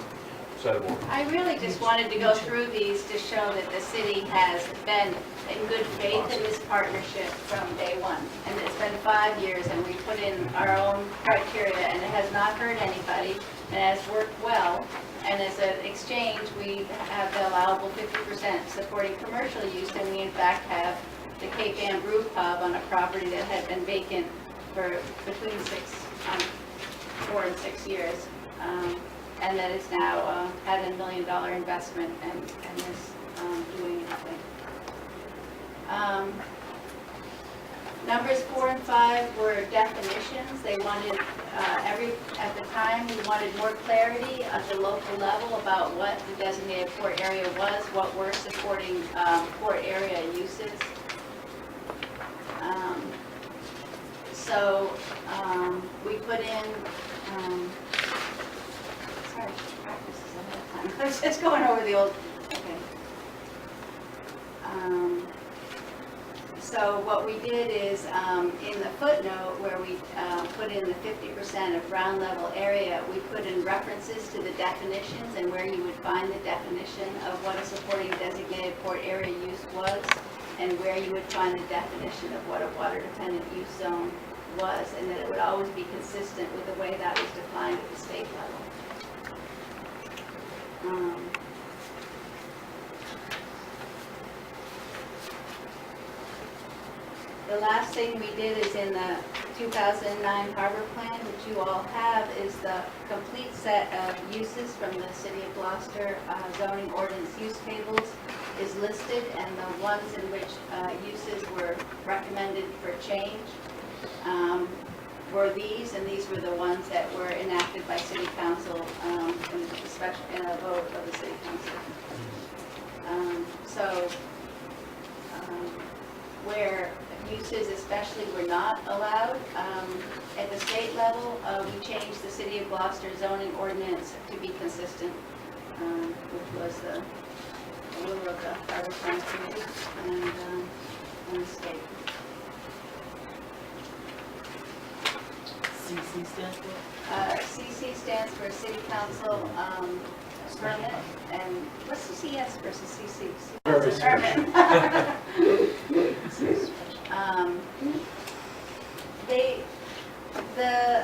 set of orders. I really just wanted to go through these to show that the city has been in good faith in this partnership from day one. And it's been 5 years, and we put in our own criteria, and it has not hurt anybody, and has worked well. And as an exchange, we have the allowable 50% supporting commercial use, and we in fact have the Cape Ann Brew Pub on a property that had been vacant for between 4 and 6 years. And that is now had $1 million investment and is doing nothing. Numbers 4 and 5 were definitions. They wanted at the time, we wanted more clarity at the local level about what the designated port area was, what were supporting port area uses. So we put in, sorry, practice is ahead of time. I was just going over the old, okay. So what we did is, in the footnote where we put in the 50% of ground level area, we put in references to the definitions and where you would find the definition of what a supporting designated port area use was, and where you would find the definition of what a water dependent use zone was, and that it would always be consistent with the way that was defined at the state level. The last thing we did is in the 2009 harbor plan, which you all have, is the complete set of uses from the City of Gloucester zoning ordinance use tables is listed, and the ones in which uses were recommended for change were these, and these were the ones that were enacted by City Council in a vote of the City Council. Where uses especially were not allowed, at the state level, we changed the City of Gloucester zoning ordinance to be consistent, which was the will of the Harbor Plan Committee and the state. CC stands for? CC stands for City Council permit, and what's the CS versus CC? Very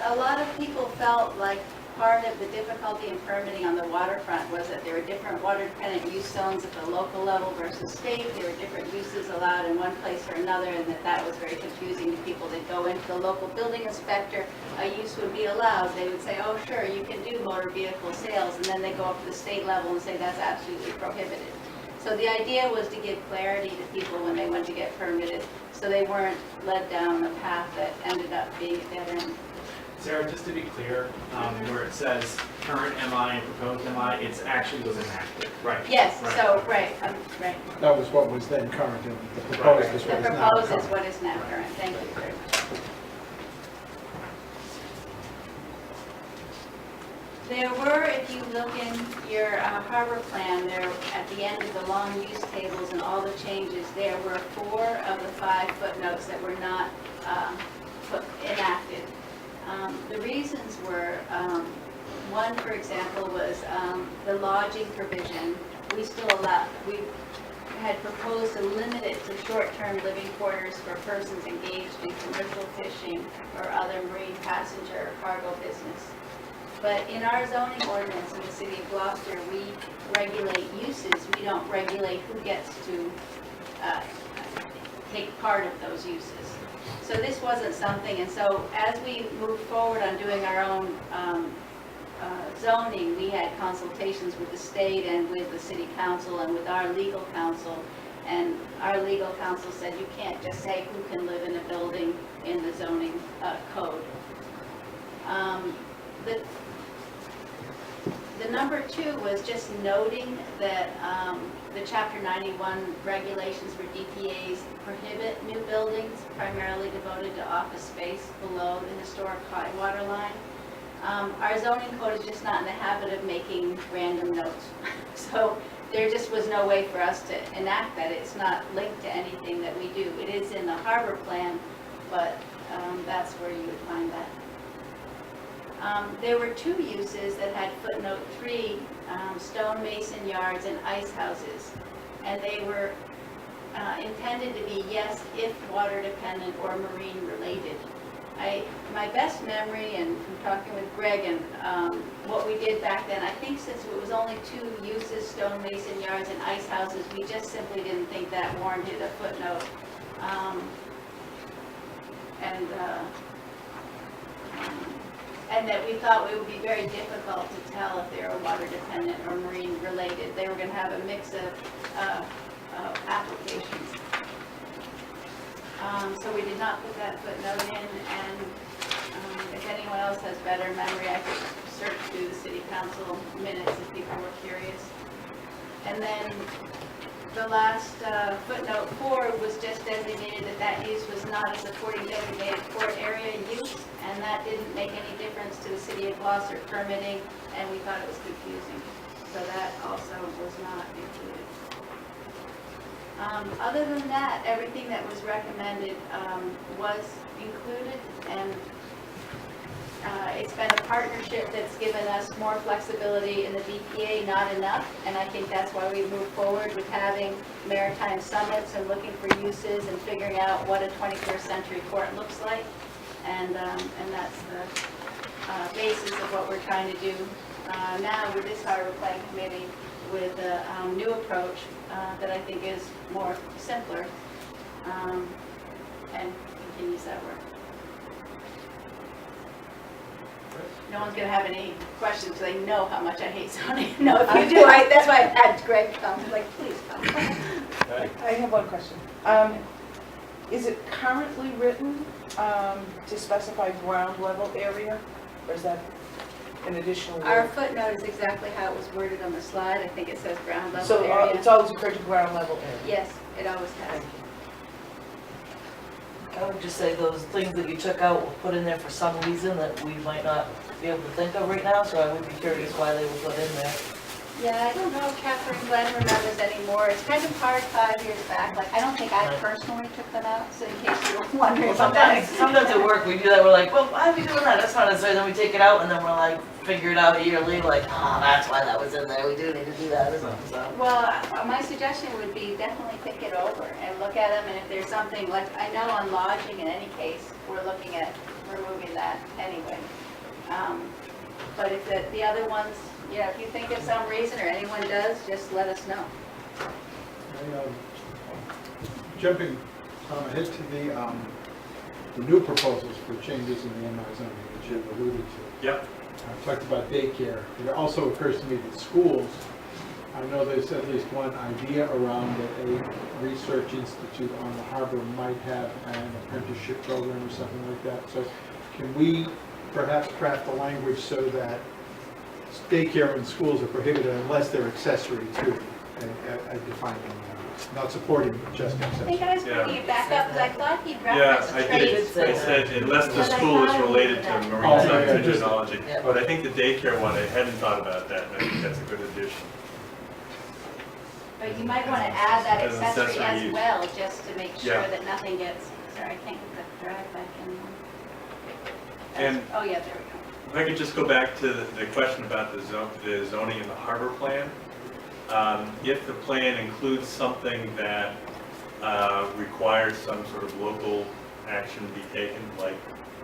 A lot of people felt like part of the difficulty in permitting on the waterfront was that there were different water-dependent use zones at the local level versus state. There were different uses allowed in one place or another, and that was very confusing to people. They'd go into the local building inspector, a use would be allowed. They would say, oh, sure, you can do motor vehicle sales, and then they go up to the state level and say that's absolutely prohibited. So the idea was to give clarity to people when they went to get permitted, so they weren't led down a path that ended up being a dead end. Sarah, just to be clear, where it says current MI and proposed MI, it's actually was enacted. Right. Yes, Right. so, right. That was what was then current, and the proposed is The what is now proposed is current. what is now current. Thank you very much. There were, if you look in your harbor plan, there at the end of the long use tables and all the changes, there were 4 of the 5 footnotes that were not enacted. The reasons were, one, for example, was the lodging provision. We had proposed to limit it to short-term living quarters for persons engaged in commercial fishing or other marine passenger or cargo business. But in our zoning ordinance in the City of Gloucester, we regulate uses. We don't regulate who gets to take part of those uses. So this wasn't something, and so as we moved forward on doing our own zoning, we had consultations with the state and with the city council and with our legal counsel. And our legal counsel said you can't just say who can live in a building in the zoning code. The number 2 was just noting that the Chapter 91 regulations for DPAs prohibit new buildings primarily devoted to office space below the historic high water line. Our zoning code is just not in the habit of making random notes. So there just was no way for us to enact that. It's not linked to anything that we do. It is in the harbor plan, but that's where you would find that. There were 2 uses that had footnote 3, stonemason yards and ice houses. And they were intended to be yes, if water dependent or marine related. My best memory, and from talking with Greg and what we did back then, I think since it was only 2 uses, stonemason yards and ice houses, we just simply didn't think that warranted a footnote. And that we thought it would be very difficult to tell if they were water dependent or marine related. They were going to have a mix of applications. So we did not put that footnote in, and if anyone else has better memory, I could search through the city council minutes if people were curious. And then the last footnote 4 was just designated that use was not a supporting designated port area use, and that didn't make any difference to the city of Gloucester permitting, and we thought it was confusing. So that also was not included. Other than that, everything that was recommended was included, and it's been a partnership that's given us more flexibility in the DPA, not enough, and I think that's why we moved forward with having maritime summits and looking for uses and figuring out what a 21st century port looks like, and that's the basis of what we're trying to do now with this harbor plan committee, with a new approach that I think is more simpler and continues that work. No one's going to have any questions because they know how much I hate zoning. No, if you do, that's why I had Greg come. I'm like, please come. I have one question. Is it currently written to specify ground level area, or is that an additional word? Our footnote is exactly how it was worded on the slide. I think it says ground level So area. it's always referred to ground level area? Yes, it always has. Thank you. I would just say those things that you took out were put in there for some reason that we might not be able to think of right now, so I would be curious why they were put in there. Yeah, I don't know if Catherine Glenn remembers anymore. It's kind of hard 5 years back. Like, I don't think I personally took them out, so in case you were wondering. Well, sometimes at work we do that, we're like, well, why are we doing that? That's not necessary, then we take it out and then we're like, figure it out a year later, like, oh, that's why that was in there, we do need to do that or something, so. Well, my suggestion would be definitely think it over and look at them, and if there's something, like, I know on lodging in any case, we're looking at removing that anyway. But if the other ones, you know, if you think of some reason or anyone does, just let us know. Jumping ahead to the new proposals for changes in the MI zoning, which you've alluded to. Yep. Talked about daycare. It also occurs to me that schools, I know there's at least one idea around that a research institute on the harbor might have an apprenticeship program or something like that. So can we perhaps craft the language so that daycare in schools are prohibited unless they're accessory to a defined not supporting just accessory? Hey guys, bringing it back up, because I thought he Yeah, referenced I trades. did. I said unless the school is related to marine Oh, science yeah, and just- technology. Yeah. But I think the daycare one, I hadn't thought about that, and I think that's a good addition. But you might want to add that As an accessory accessory as use. well, just to make sure Yeah. that nothing gets, sorry, I can't get the drag back in. And Oh, yeah, there we go. if I could just go back to the question about the zoning in the harbor plan. If the plan includes something that requires some sort of local action be taken, like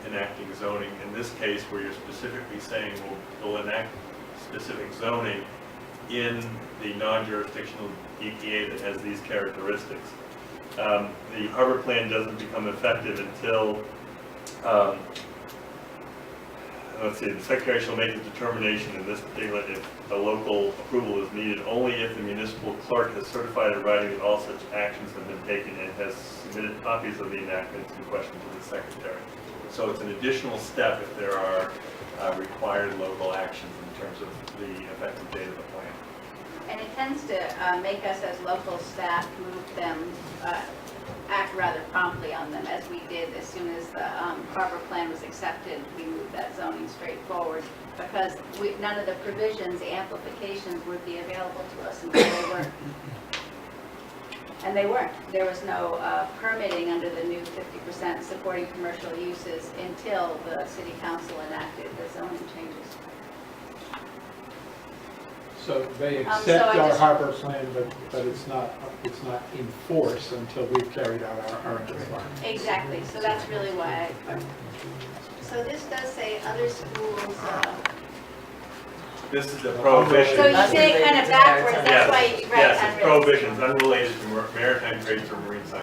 enacting zoning, in this case where you're specifically saying we'll enact specific zoning in the non-jurisdictional EPA that has these characteristics, the harbor plan doesn't become effective until, let's see, the secretary shall make a determination in this particular, if a local approval is needed, only if the municipal clerk has certified in writing that all such actions have been taken and has submitted copies of the enactments in question to the secretary. So it's an additional step if there are required local actions in terms of the effective date of the plan. And it tends to make us as local staff move them, act rather promptly on them, as we did as soon as the harbor plan was accepted. We moved that zoning straight forward because none of the provisions, the amplifications would be available to us until they were. And they weren't. There was no permitting under the new 50% supporting commercial uses until the city council enacted the zoning changes. So they So accept I our just- harbor plan, but it's not in force until we've carried out our requirement. Exactly, so that's really why so this does say other schools, This is the prohibition. so you say it kind of backwards, that's why you write Yes, it's unregistered. prohibitions unrelated to maritime trades or marine science.